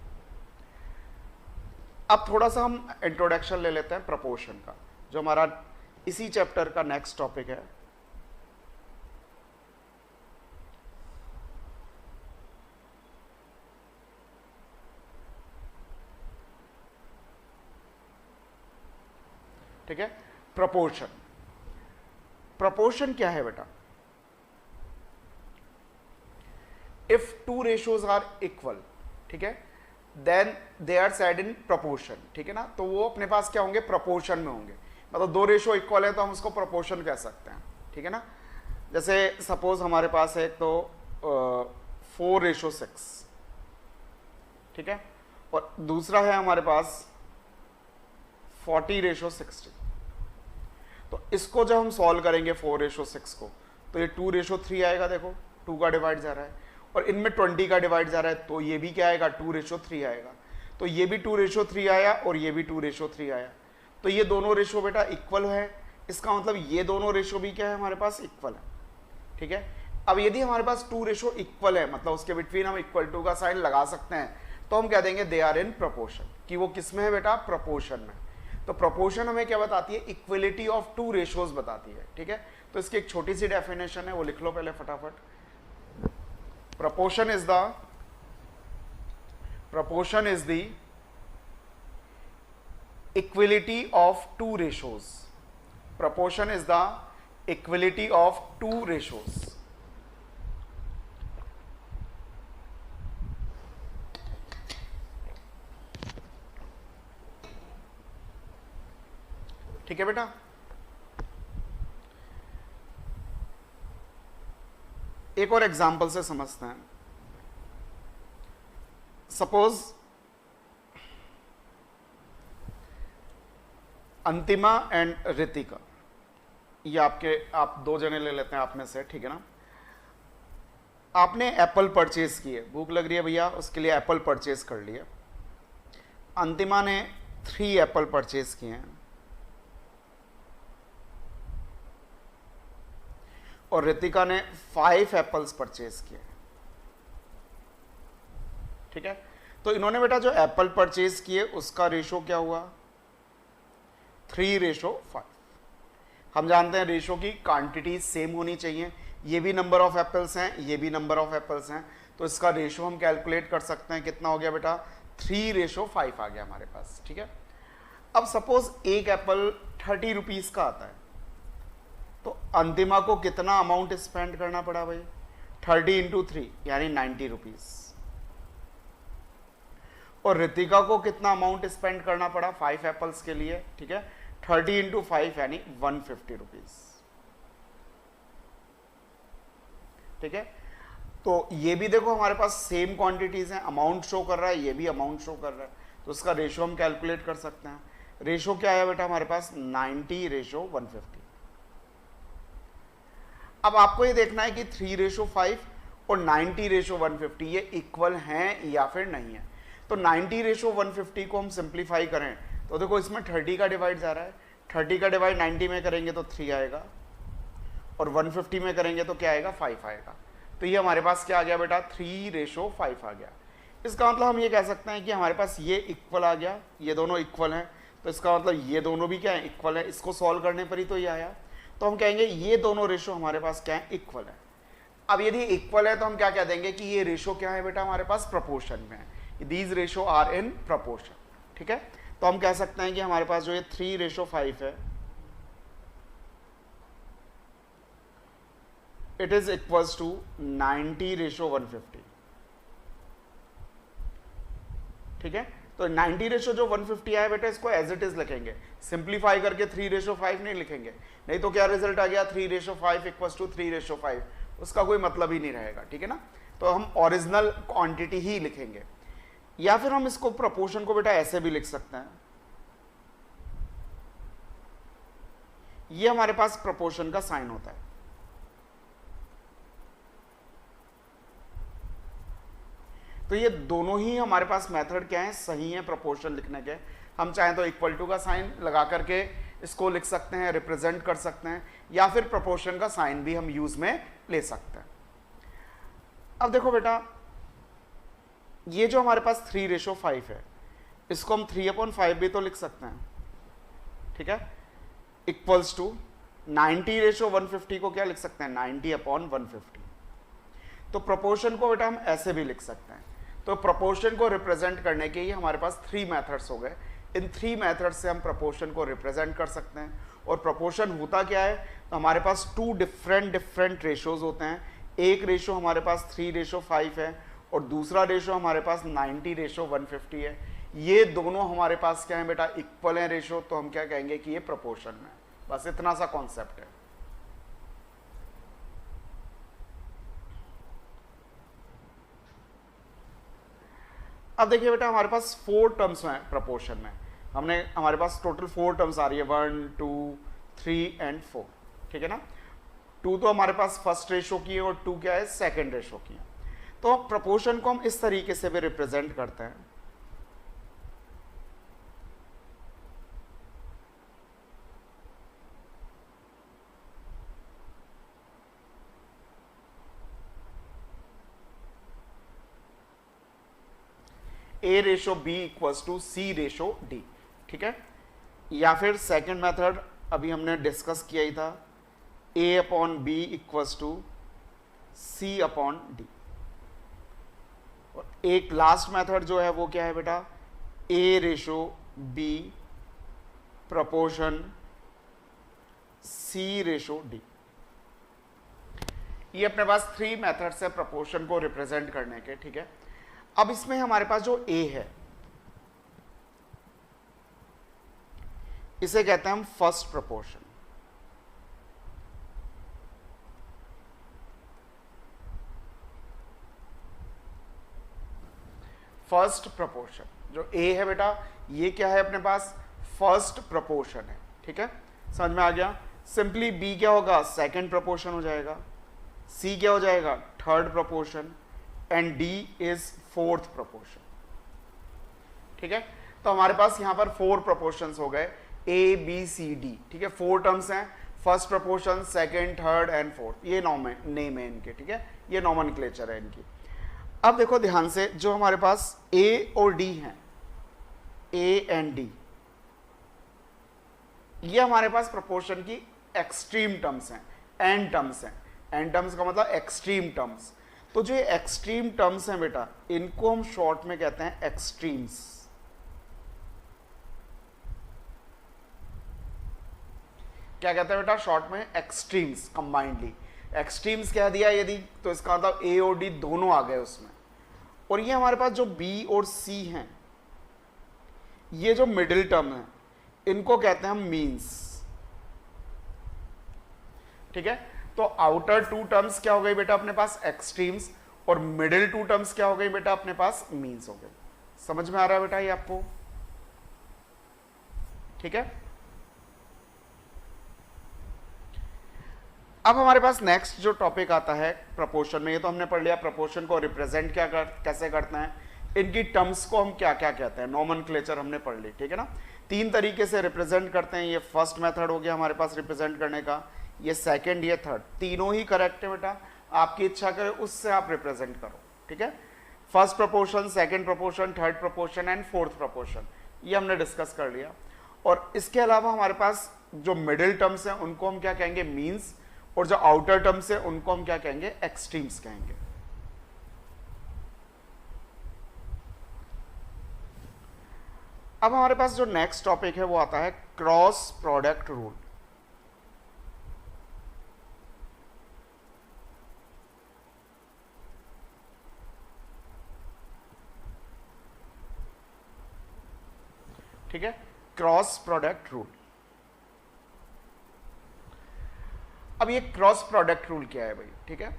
अब थोड़ा सा हम इंट्रोडक्शन ले लेते हैं प्रपोर्शन का, जो हमारा इसी चैप्टर का नेक्स्ट टॉपिक है। ठीक है, प्रपोर्शन। प्रपोर्शन क्या है बेटा? If two ratios are equal, ठीक है, then they are said in proportion, ठीक है ना। तो वो अपने पास क्या होंगे? प्रपोर्शन में होंगे। मतलब 2 रेशो इक्वल है तो हम उसको प्रपोर्शन कह सकते हैं, ठीक है ना। जैसे सपोज हमारे पास है तो 4:6, ठीक है, और दूसरा है हमारे पास 40:60। तो इसको जब हम सॉल्व करेंगे 4:6 को, तो ये 2:3 आएगा। देखो 2 का डिवाइड जा रहा है, और इनमें 20 का डिवाइड जा रहा है, तो ये भी क्या आएगा? 2:3 आएगा। तो ये भी 2:3 आया और ये भी 2:3 आया। तो ये दोनों रेशो बेटा इक्वल है। इसका मतलब ये दोनों रेशो भी क्या है? हमारे पास इक्वल है, ठीक है। अब यदि हमारे पास 2 रेशो इक्वल है, मतलब उसके बिटवीन हम इक्वल टू का साइन लगा सकते हैं, तो हम कह देंगे दे आर इन प्रपोर्शन, कि वो किस में है बेटा? प्रपोर्शन में। तो प्रपोर्शन हमें क्या बताती है? इक्वलिटी ऑफ 2 रेशोज बताती है, ठीक है। तो इसकी एक छोटी सी डेफिनेशन है, वो लिख लो पहले फटाफट। Proportion is the equality of 2 ratios. Proportion is the equality of 2 ratios. ठीक है बेटा। एक और एग्जाम्पल से समझते हैं। सपोज अंतिमा एंड ऋतिका, ये आप 2 जने ले लेते हैं आप में से, ठीक है ना। आपने एप्पल परचेज किए, भूख लग रही है भैया, उसके लिए एप्पल परचेज कर लिए। अंतिमा ने 3 एप्पल परचेज किए हैं और ऋतिका ने 5 एप्पल्स परचेज किए, ठीक है। तो इन्होंने बेटा जो एप्पल परचेज किए उसका रेशो क्या हुआ? 3:5। हम जानते हैं रेशो की क्वांटिटी सेम होनी चाहिए, ये भी नंबर ऑफ एप्पल्स हैं, ये भी नंबर ऑफ एप्पल्स हैं, तो इसका रेशो हम कैलकुलेट कर सकते हैं। कितना हो गया बेटा? 3:5 आ गया हमारे पास, ठीक है। अब सपोज एक एप्पल 30 रुपीज का आता है, तो अंतिमा को कितना अमाउंट स्पेंड करना पड़ा भाई? 30 × 3 यानी 90 रुपीज। और ऋतिका को कितना अमाउंट स्पेंड करना पड़ा 5 एप्पल्स के लिए? ठीक है, 30 × 5 यानी 150 रुपीज, ठीक है। तो ये भी देखो हमारे पास सेम क्वांटिटीज हैं, अमाउंट शो कर रहा है, ये भी अमाउंट शो कर रहा है, तो उसका रेशो हम कैलकुलेट कर सकते हैं। रेशो क्या है बेटा हमारे पास 90:150। अब आपको ये देखना है कि 3:5 और 90:150 ये इक्वल हैं या फिर नहीं है। तो 90:150 को हम सिंप्लीफाई करें तो देखो इसमें 30 का डिवाइड जा रहा है, 30 का डिवाइड 90 में करेंगे तो 3 आएगा, और 150 में करेंगे तो क्या आएगा, 5 आएगा। तो ये हमारे पास क्या आ गया बेटा, 3:5 आ गया। इसका मतलब हम ये कह सकते हैं कि हमारे पास ये इक्वल आ गया, ये दोनों इक्वल हैं, तो इसका मतलब ये दोनों भी क्या है, इक्वल है। इसको सॉल्व करने पर ही तो ये आया, तो हम कहेंगे ये दोनों रेशो हमारे पास क्या है, इक्वल है। अब यदि इक्वल है तो हम क्या कह देंगे कि ये रेशो क्या है बेटा, हमारे पास प्रपोर्शन में है, these ratio are in proportion. ठीक है, तो हम कह सकते हैं कि हमारे पास जो ये 3:5 है, इट इज इक्वल्स टू 90:150। ठीक है, तो 90:150 आया बेटा, इसको एज इट इज लिखेंगे, सिंप्लीफाई करके 3:5 नहीं लिखेंगे, नहीं तो क्या रिजल्ट आ गया, 3:5 इक्वल्स टू 3:5, उसका कोई मतलब ही नहीं रहेगा। ठीक है ना, तो हम ओरिजिनल क्वांटिटी ही लिखेंगे, या फिर हम इसको प्रोपोर्शन को बेटा ऐसे भी लिख सकते हैं, ये हमारे पास प्रोपोर्शन का साइन होता है। तो ये दोनों ही हमारे पास मेथड क्या है, सही है प्रोपोर्शन लिखने के। हम चाहें तो इक्वल टू का साइन लगा करके इसको लिख सकते हैं, रिप्रेजेंट कर सकते हैं, या फिर प्रोपोर्शन का साइन भी हम यूज में ले सकते हैं। अब देखो बेटा, ये जो हमारे पास 3:5 है, इसको हम 3/5 भी तो लिख सकते हैं। ठीक है, इक्वल्स टू 90:150 को क्या लिख सकते हैं, 90/150। तो प्रोपोर्शन को बेटा हम ऐसे भी लिख सकते हैं। तो प्रोपोर्शन को रिप्रेजेंट करने के लिए हमारे पास 3 मेथड्स हो गए। इन 3 मेथड से हम प्रोपोर्शन को रिप्रेजेंट कर सकते हैं। और प्रोपोर्शन होता क्या है, तो हमारे पास 2 डिफरेंट रेशोज होते हैं। एक रेशो हमारे पास 3:5 है और दूसरा रेशो हमारे पास 90:150 है। ये दोनों हमारे पास क्या है बेटा, इक्वल है रेशो, तो हम क्या कहेंगे कि ये प्रोपोर्शन में है। बस इतना सा कॉन्सेप्ट है। अब देखिए बेटा, हमारे पास 4 टर्म्स हैं प्रोपोर्शन में। हमारे पास टोटल 4 टर्म्स आ रही है, 1 2 3 एंड 4। ठीक है ना, 2 तो हमारे पास फर्स्ट रेशो की है और 2 क्या है, सेकंड रेशो की है। तो प्रोपोर्शन को हम इस तरीके से भी रिप्रेजेंट करते हैं। A/B equals to C/D। ठीक है, या फिर सेकंड मेथड अभी हमने डिस्कस किया ही था, A/B इक्वल्स टू C/D। और एक लास्ट मेथड जो है वो क्या है बेटा, A/B प्रोपोर्शन C/D। ये अपने पास 3 मेथड्स है प्रोपोर्शन को रिप्रेजेंट करने के। ठीक है, अब इसमें हमारे पास जो A है, इसे कहते हैं हम फर्स्ट प्रोपोर्शन। फर्स्ट प्रोपोर्शन जो A है बेटा, ये क्या है अपने पास, फर्स्ट प्रोपोर्शन है। ठीक है, समझ में आ गया। सिंपली B क्या होगा, सेकंड प्रोपोर्शन हो जाएगा, C क्या हो जाएगा, third proportion, and D is fourth proportion. ठीक है, तो हमारे पास यहां पर 4 प्रोपोर्शंस हो गए, A B C D। ठीक है, 4 टर्म्स हैं, first proportion, second, third and fourth. ये नेम है इनके। ठीक है, ये नॉमेनक्लेचर है इनकी। अब देखो ध्यान से, जो हमारे पास A और D हैं, A एंड D, ये हमारे पास प्रोपोर्शन की एक्सट्रीम टर्म्स हैं, एंड टर्म्स हैं। एंड टर्म्स का मतलब एक्सट्रीम टर्म्स। तो जो एक्सट्रीम टर्म्स हैं बेटा, इनको हम शॉर्ट में कहते हैं एक्सट्रीम्स। क्या कहते हैं बेटा, शॉर्ट में एक्सट्रीम्स, कंबाइंडली। एक्सट्रीम्स कह दिया यदि, तो इसका मतलब A और D दोनों आ गए उसमें। और ये हमारे पास जो B और C हैं, ये जो मिडिल टर्म है, इनको कहते हैं हम मीन्स। ठीक है, तो आउटर 2 टर्म्स क्या हो गई बेटा अपने पास, एक्सट्रीम्स, और मिडिल टू टर्म्स क्या हो गई बेटा अपने पास, मीन्स हो गए। समझ में आ रहा है बेटा ये आपको? ठीक है। अब हमारे पास नेक्स्ट जो टॉपिक आता है प्रपोर्शन में, ये तो हमने पढ़ लिया प्रपोर्शन को रिप्रेजेंट कैसे करते हैं, इनकी टर्म्स को हम क्या क्या कहते हैं, नॉमेनक्लेचर हमने पढ़ ली। ठीक है ना, 3 तरीके से रिप्रेजेंट करते हैं। ये फर्स्ट मेथड हो गया हमारे पास रिप्रेजेंट करने का, ये सेकंड, ये थर्ड, तीनों ही करेक्ट है बेटा। आपकी इच्छा करे उससे आप रिप्रेजेंट करो। ठीक है, first proportion, second proportion, third proportion and fourth proportion, ये हमने डिस्कस कर लिया। और इसके अलावा हमारे पास जो मिडिल टर्म्स हैं उनको हम क्या कहेंगे, मीन्स, और जो आउटर टर्म्स है उनको हम क्या कहेंगे, एक्सट्रीम्स कहेंगे। अब हमारे पास जो नेक्स्ट टॉपिक है वो आता है क्रॉस प्रोडक्ट रूल। ठीक है, क्रॉस प्रोडक्ट रूल। अब ये क्रॉस प्रोडक्ट रूल क्या है भाई? ठीक है,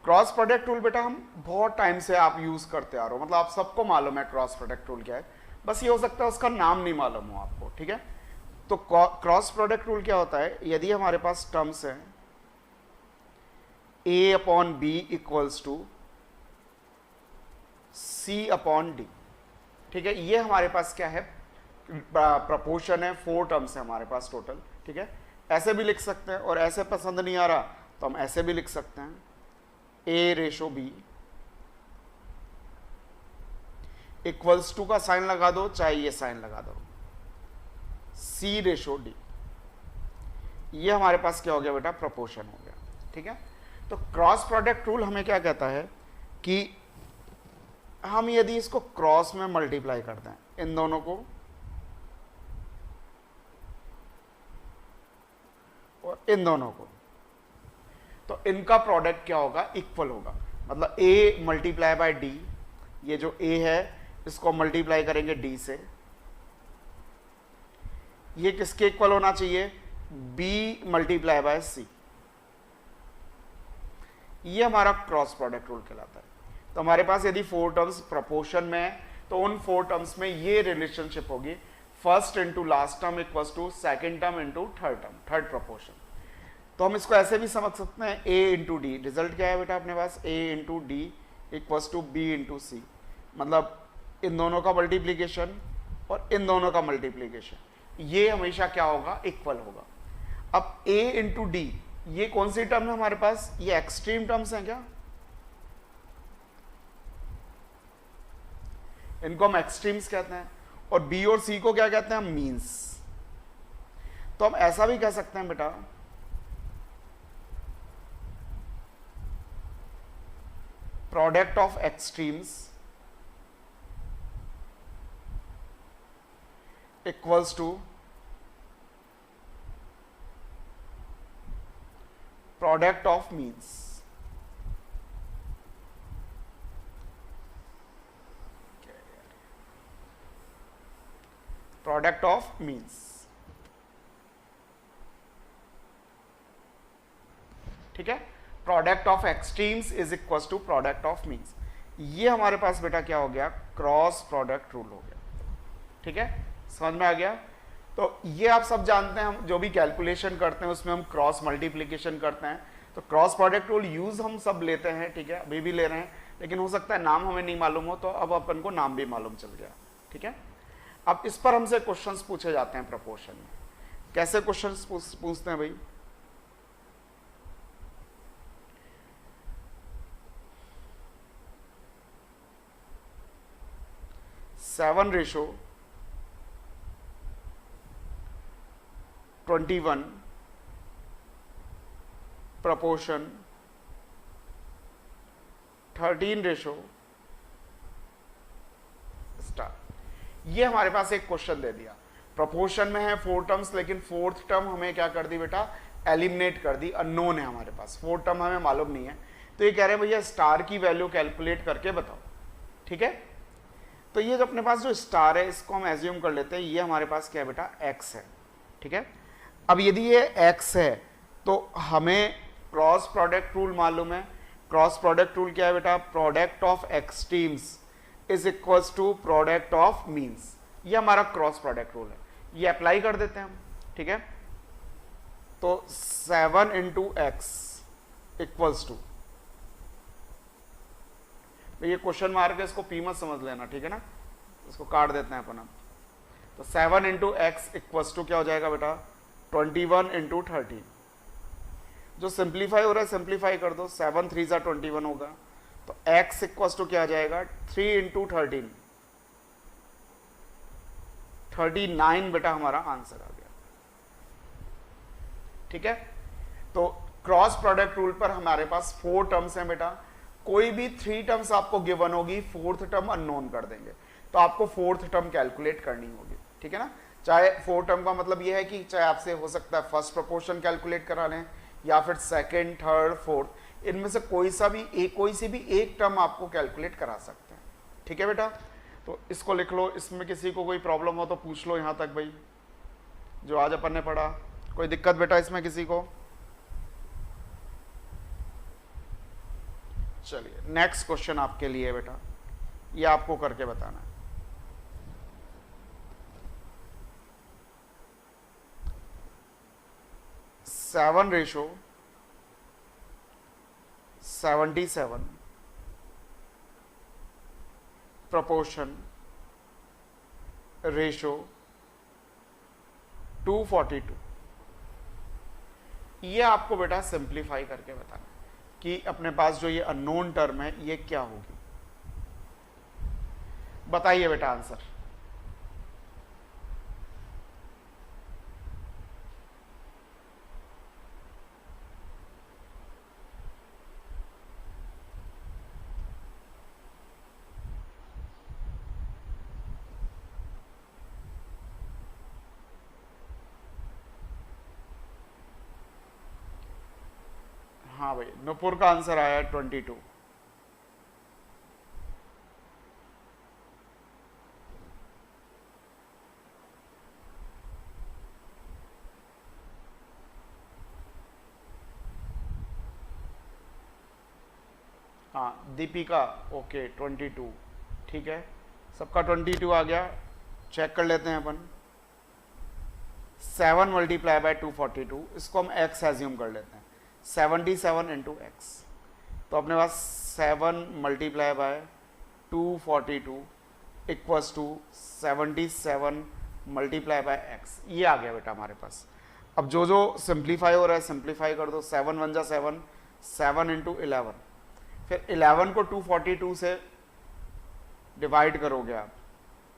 क्रॉस प्रोडक्ट रूल बेटा हम बहुत टाइम से आप यूज करते आ रहे हो, मतलब आप सबको मालूम है क्रॉस प्रोडक्ट रूल क्या है, बस ये हो सकता है उसका नाम नहीं मालूम हो आपको। ठीक है, तो क्रॉस प्रोडक्ट रूल क्या होता है, यदि हमारे पास टर्म्स है a upon b equals to c upon d. ठीक है, ये हमारे पास क्या है, प्रपोर्शन है, 4 टर्म्स है हमारे पास टोटल। ठीक है, ऐसे भी लिख सकते हैं, और ऐसे पसंद नहीं आ रहा तो हम ऐसे भी लिख सकते हैं, a ratio b equals to का साइन लगा दो, चाहे ये साइन लगा दो, c रेशो d। ये हमारे पास क्या हो गया बेटा, प्रपोर्शन हो गया। ठीक है, तो क्रॉस प्रोडक्ट रूल हमें क्या कहता है कि हम यदि इसको क्रॉस में मल्टीप्लाई करते हैं, इन दोनों को और इन दोनों को, तो इनका प्रोडक्ट क्या होगा, इक्वल होगा। मतलब a मल्टीप्लाई बाय d, ये जो a है इसको मल्टीप्लाई करेंगे d से, ये किसके इक्वल होना चाहिए, b मल्टीप्लाई बाय c। ये हमारा क्रॉस प्रोडक्ट रूल कहलाता है। तो हमारे पास यदि 4 टर्म्स प्रपोर्शन में है तो उन 4 टर्म्स में ये रिलेशनशिप होगी, first into last term equals to second term into third term, third proportion. तो हम इसको ऐसे भी समझ सकते हैं, a इंटू डी, रिजल्ट क्या है बेटा अपने पास, a into D equals to B into C, मतलब इन दोनों का मल्टीप्लीकेशन और इन दोनों का मल्टीप्लीकेशन, ये हमेशा क्या होगा, इक्वल होगा। अब a इंटू डी, ये कौन सी टर्म है हमारे पास, ये एक्सट्रीम टर्म्स हैं क्या, इनको हम एक्सट्रीम्स कहते हैं, और b और c को क्या कहते हैं, मीन्स। तो हम ऐसा भी कह सकते हैं बेटा, product of extremes equals to product of means. Product of means. ठीक है, product of extremes is equals to product of means. ये हमारे पास बेटा क्या हो गया, क्रॉस प्रोडक्ट रूल हो गया। ठीक है, समझ में आ गया? तो ये आप सब जानते हैं, हम जो भी कैलकुलेशन करते हैं उसमें हम क्रॉस मल्टीप्लीकेशन करते हैं, तो क्रॉस प्रोडक्ट रूल यूज हम सब लेते हैं। ठीक है, अभी भी ले रहे हैं, लेकिन हो सकता है नाम हमें नहीं मालूम हो, तो अब अपन को नाम भी मालूम चल गया। ठीक है, अब इस पर हमसे क्वेश्चंस पूछे जाते हैं प्रपोर्शन में। कैसे क्वेश्चंस पूछते हैं भाई, seven ratio 21 proportion 13 ratio star. ये हमारे पास एक क्वेश्चन दे दिया, प्रपोर्शन में है 4 टर्म्स, लेकिन फोर्थ टर्म हमें क्या कर दी बेटा, एलिमिनेट कर दी, अननोन है हमारे पास, 4 टर्म हमें मालूम नहीं है। तो ये कह रहे हैं भैया स्टार की वैल्यू कैलकुलेट करके बताओ। ठीक है, तो ये जो अपने पास जो स्टार है इसको हम एज्यूम कर लेते हैं, ये हमारे पास क्या है बेटा, x है। ठीक है, अब यदि ये x है तो हमें क्रॉस प्रोडक्ट रूल मालूम है, क्रॉस प्रोडक्ट रूल क्या है बेटा? Product of extremes is equals to product of means. ये हमारा क्रॉस प्रोडक्ट रूल है, ये अप्लाई कर देते हैं हम, ठीक है। तो 7 इंटू एक्स इक्वल्स टू, ये क्वेश्चन मार्क है, इसको पी मत समझ लेना, ठीक है ना, इसको काट देते हैं अपन अब। तो 7 इंटू एक्स इक्वल्स टू क्या हो जाएगा बेटा? 21 इंटू 13। जो सिंप्लीफाई हो रहा है सिंप्लीफाई कर दो, 7 3 सा 21 होगा, तो x इक्वल्स टू क्या आ जाएगा? 3 इंटू 13, 39 बेटा हमारा आंसर आ गया, ठीक है। तो क्रॉस प्रोडक्ट रूल पर हमारे पास 4 टर्म्स हैं बेटा, कोई भी 3 टर्म्स आपको गिवन होगी, 4th टर्म अननोन कर देंगे, तो आपको 4th टर्म कैलकुलेट करनी होगी, ठीक है ना। चाहे 4 टर्म का मतलब यह है कि चाहे आपसे हो सकता है फर्स्ट प्रोपोर्शन कैलकुलेट करा लें या फिर सेकंड, थर्ड, फोर्थ, इनमें से कोई सी भी एक टर्म आपको कैलकुलेट करा सकते हैं, ठीक है बेटा। तो इसको लिख लो, इसमें किसी को कोई प्रॉब्लम हो तो पूछ लो यहाँ तक भाई, जो आज अपन ने पढ़ा। कोई दिक्कत बेटा इसमें किसी को? चलिए नेक्स्ट क्वेश्चन आपके लिए बेटा, ये आपको करके बताना है। सेवन रेशो 77 proportion रेशो 242, ये आपको बेटा सिंप्लीफाई करके बताना कि अपने पास जो ये अननोन टर्म है ये क्या होगी। बताइए बेटा आंसर। हाँ भाई, नुपुर का आंसर आया 22। हाँ दीपिका, ओके 22, ठीक है, सबका 22 आ गया। चेक कर लेते हैं अपन। 7 मल्टीप्लाई बाय 242, इसको हम x एज्यूम कर लेते हैं, 77 इंटू एक्स। तो अपने पास 7 multiply by 242 equals to 77 multiply by x, ये आ गया बेटा हमारे पास। अब जो जो सिंप्लीफाई हो रहा है सिंप्लीफाई कर दो, 7 1 जा 7, 7 इंटू 11, फिर 11 को 242 से डिवाइड करोगे आप,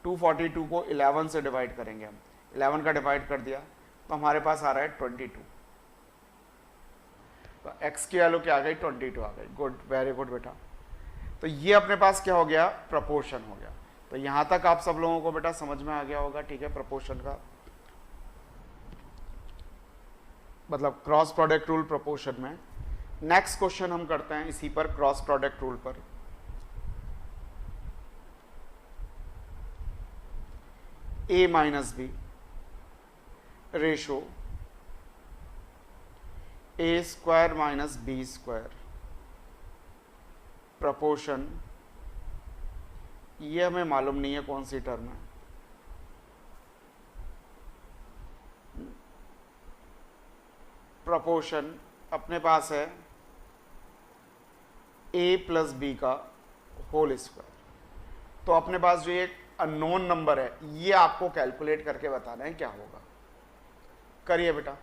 242 को 11 से डिवाइड करेंगे हम, 11 का डिवाइड कर दिया तो हमारे पास आ रहा है 22। तो x की वैल्यू क्या आ गई? 22 आ गई। गुड, वेरी गुड बेटा। तो ये अपने पास क्या हो गया? प्रपोर्शन हो गया। तो यहां तक आप सब लोगों को बेटा समझ में आ गया होगा, ठीक है, प्रपोर्शन का मतलब क्रॉस प्रोडक्ट रूल प्रपोर्शन में। नेक्स्ट क्वेश्चन हम करते हैं इसी पर, क्रॉस प्रोडक्ट रूल पर। a minus b ratio a square minus B square proportion, ये हमें मालूम नहीं है कौन सी टर्म है। प्रपोर्शन अपने पास है a प्लस बी का होल स्क्वायर। तो अपने पास जो एक अननोन नंबर है ये आपको कैलकुलेट करके बताना है क्या होगा। करिए बेटा।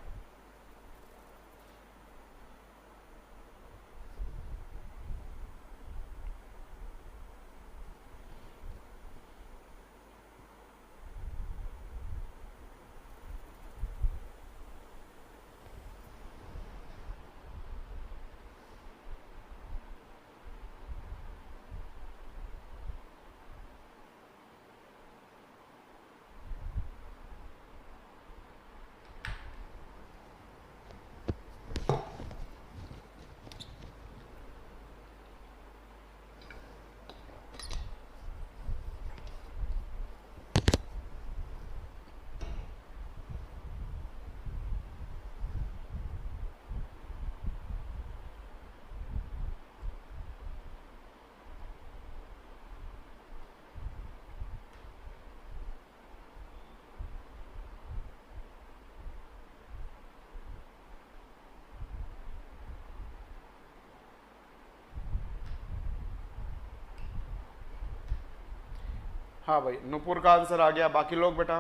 हाँ भाई, नुपुर का आंसर आ गया, बाकी लोग बेटा?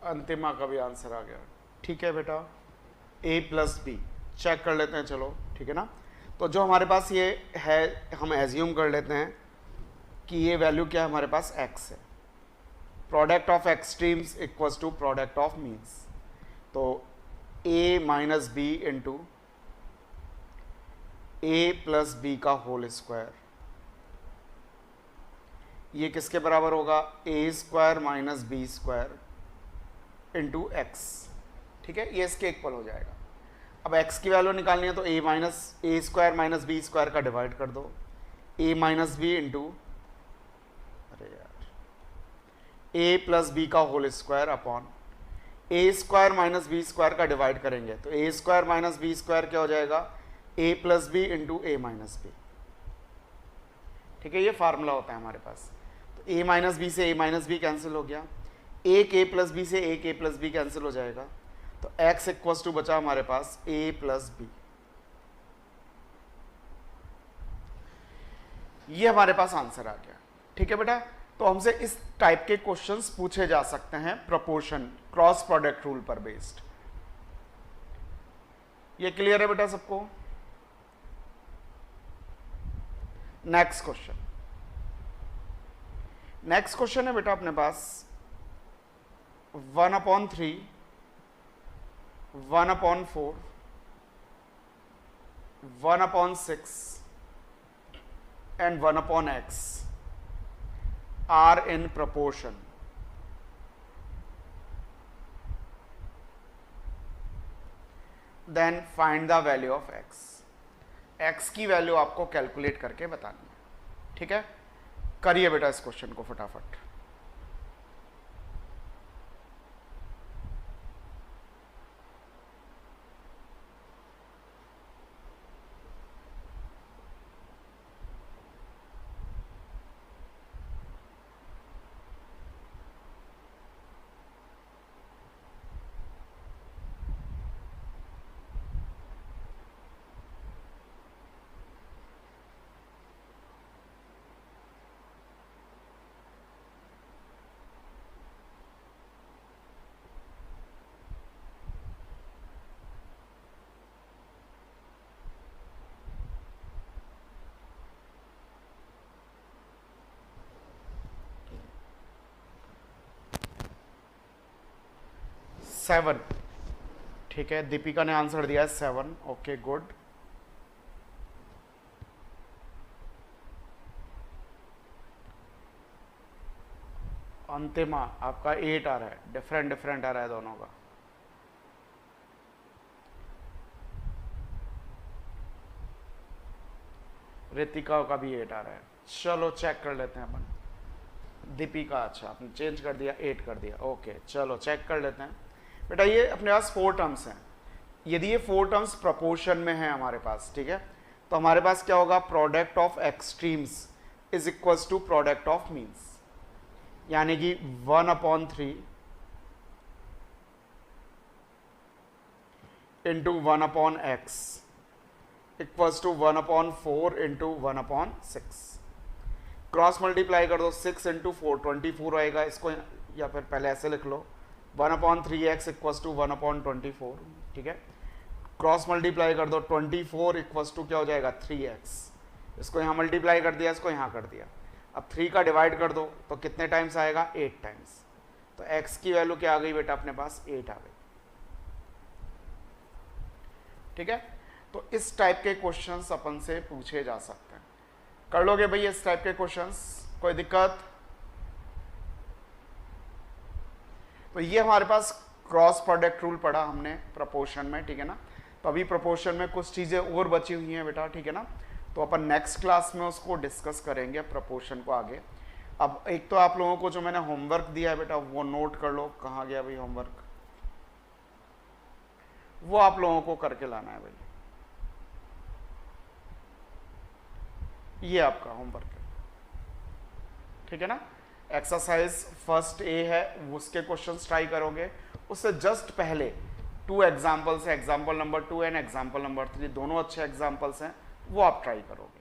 अंतिमा का भी आंसर आ गया। ठीक है बेटा, a प्लस बी चेक कर लेते हैं, चलो ठीक है ना। तो जो हमारे पास ये है, हम एज्यूम कर लेते हैं कि ये वैल्यू क्या है हमारे पास, x है। Product of extremes equals to product of means. तो a minus B into A plus B का होल स्क्वायर, ये किसके बराबर होगा, A square minus B square into X. ठीक है, ये इसके इक्वल हो जाएगा। अब x की वैल्यू निकालनी है तो a square minus B square का डिवाइड कर दो, a माइनस बी इंटू, अरे यार, a प्लस बी का whole square upon a square minus B square का डिवाइड करेंगे तो a square minus B square क्या हो जाएगा, a plus b into a minus b. ठीक है, ये फार्मूला होता है हमारे पास। तो a माइनस बी से a माइनस बी कैंसिल हो गया, एक a प्लस बी से एक a प्लस बी कैंसिल हो जाएगा, तो x इक्वल्स टू बचा हमारे पास a प्लस बी। ये हमारे पास आंसर आ गया। ठीक है बेटा, तो हमसे इस टाइप के क्वेश्चंस पूछे जा सकते हैं प्रोपोर्शन क्रॉस प्रोडक्ट रूल पर बेस्ड। ये क्लियर है बेटा सबको? नेक्स्ट क्वेश्चन, नेक्स्ट क्वेश्चन है बेटा अपने पास 1/3, 1/4, 1/6 and 1/x are in proportion. Then find the value of x. x की वैल्यू आपको कैलकुलेट करके बतानी है। ठीक है, करिए बेटा इस क्वेश्चन को फटाफट। सेवन। ठीक है, दीपिका ने आंसर दिया है 7। Okay good. अंतिमा आपका 8 आ रहा है, डिफरेंट डिफरेंट आ रहा है दोनों का। रितिका का भी 8 आ रहा है। चलो चेक कर लेते हैं अपन। दीपिका, अच्छा आपने चेंज कर दिया, 8 कर दिया। ओके चलो चेक कर लेते हैं बेटा। ये अपने पास 4 टर्म्स हैं। यदि ये 4 टर्म्स प्रपोर्शन में है हमारे पास, ठीक है, तो हमारे पास क्या होगा, product of extremes is equals to product of means, यानी कि 1/3 into 1/x equals to 1/4 into 1/6। Cross multiply कर दो, 6 इंटू 4 24 आएगा। इसको या फिर पहले ऐसे लिख लो, 1/3x इक्वल्स टू 1/24। ठीक है, क्रॉस मल्टीप्लाई कर दो, 24 इक्वल्स टू क्या हो जाएगा, 3x। इसको यहाँ मल्टीप्लाई कर दिया, इसको यहाँ कर दिया। अब 3 का डिवाइड कर दो तो कितने टाइम्स आएगा, 8 टाइम्स। तो x की वैल्यू क्या आ गई बेटा अपने पास, 8 आ गई। ठीक है, तो इस टाइप के क्वेश्चंस अपन से पूछे जा सकते हैं। कर लोगे भाई इस टाइप के क्वेश्चंस, कोई दिक्कत? तो ये हमारे पास क्रॉस प्रोडक्ट रूल पढ़ा हमने प्रोपोर्शन में। ठीक है ना, तो अभी प्रोपोर्शन में कुछ चीज़ें और बची हुई हैं बेटा। ठीक है ना, तो अपन नेक्स्ट क्लास में उसको डिस्कस करेंगे प्रोपोर्शन को आगे। अब एक तो आप लोगों को जो मैंने होमवर्क दिया है बेटा वो नोट कर लो, कहाँ गया भाई होमवर्क, वो आप लोगों को करके लाना है भाई, ये आपका होमवर्क है, ठीक है ना। एक्सरसाइज फर्स्ट ए है, उसके क्वेश्चंस ट्राई करोगे, उससे जस्ट पहले 2 एग्जाम्पल्स है, example number 2 and example number 3, दोनों अच्छे एग्जाम्पल्स हैं, वो आप ट्राई करोगे।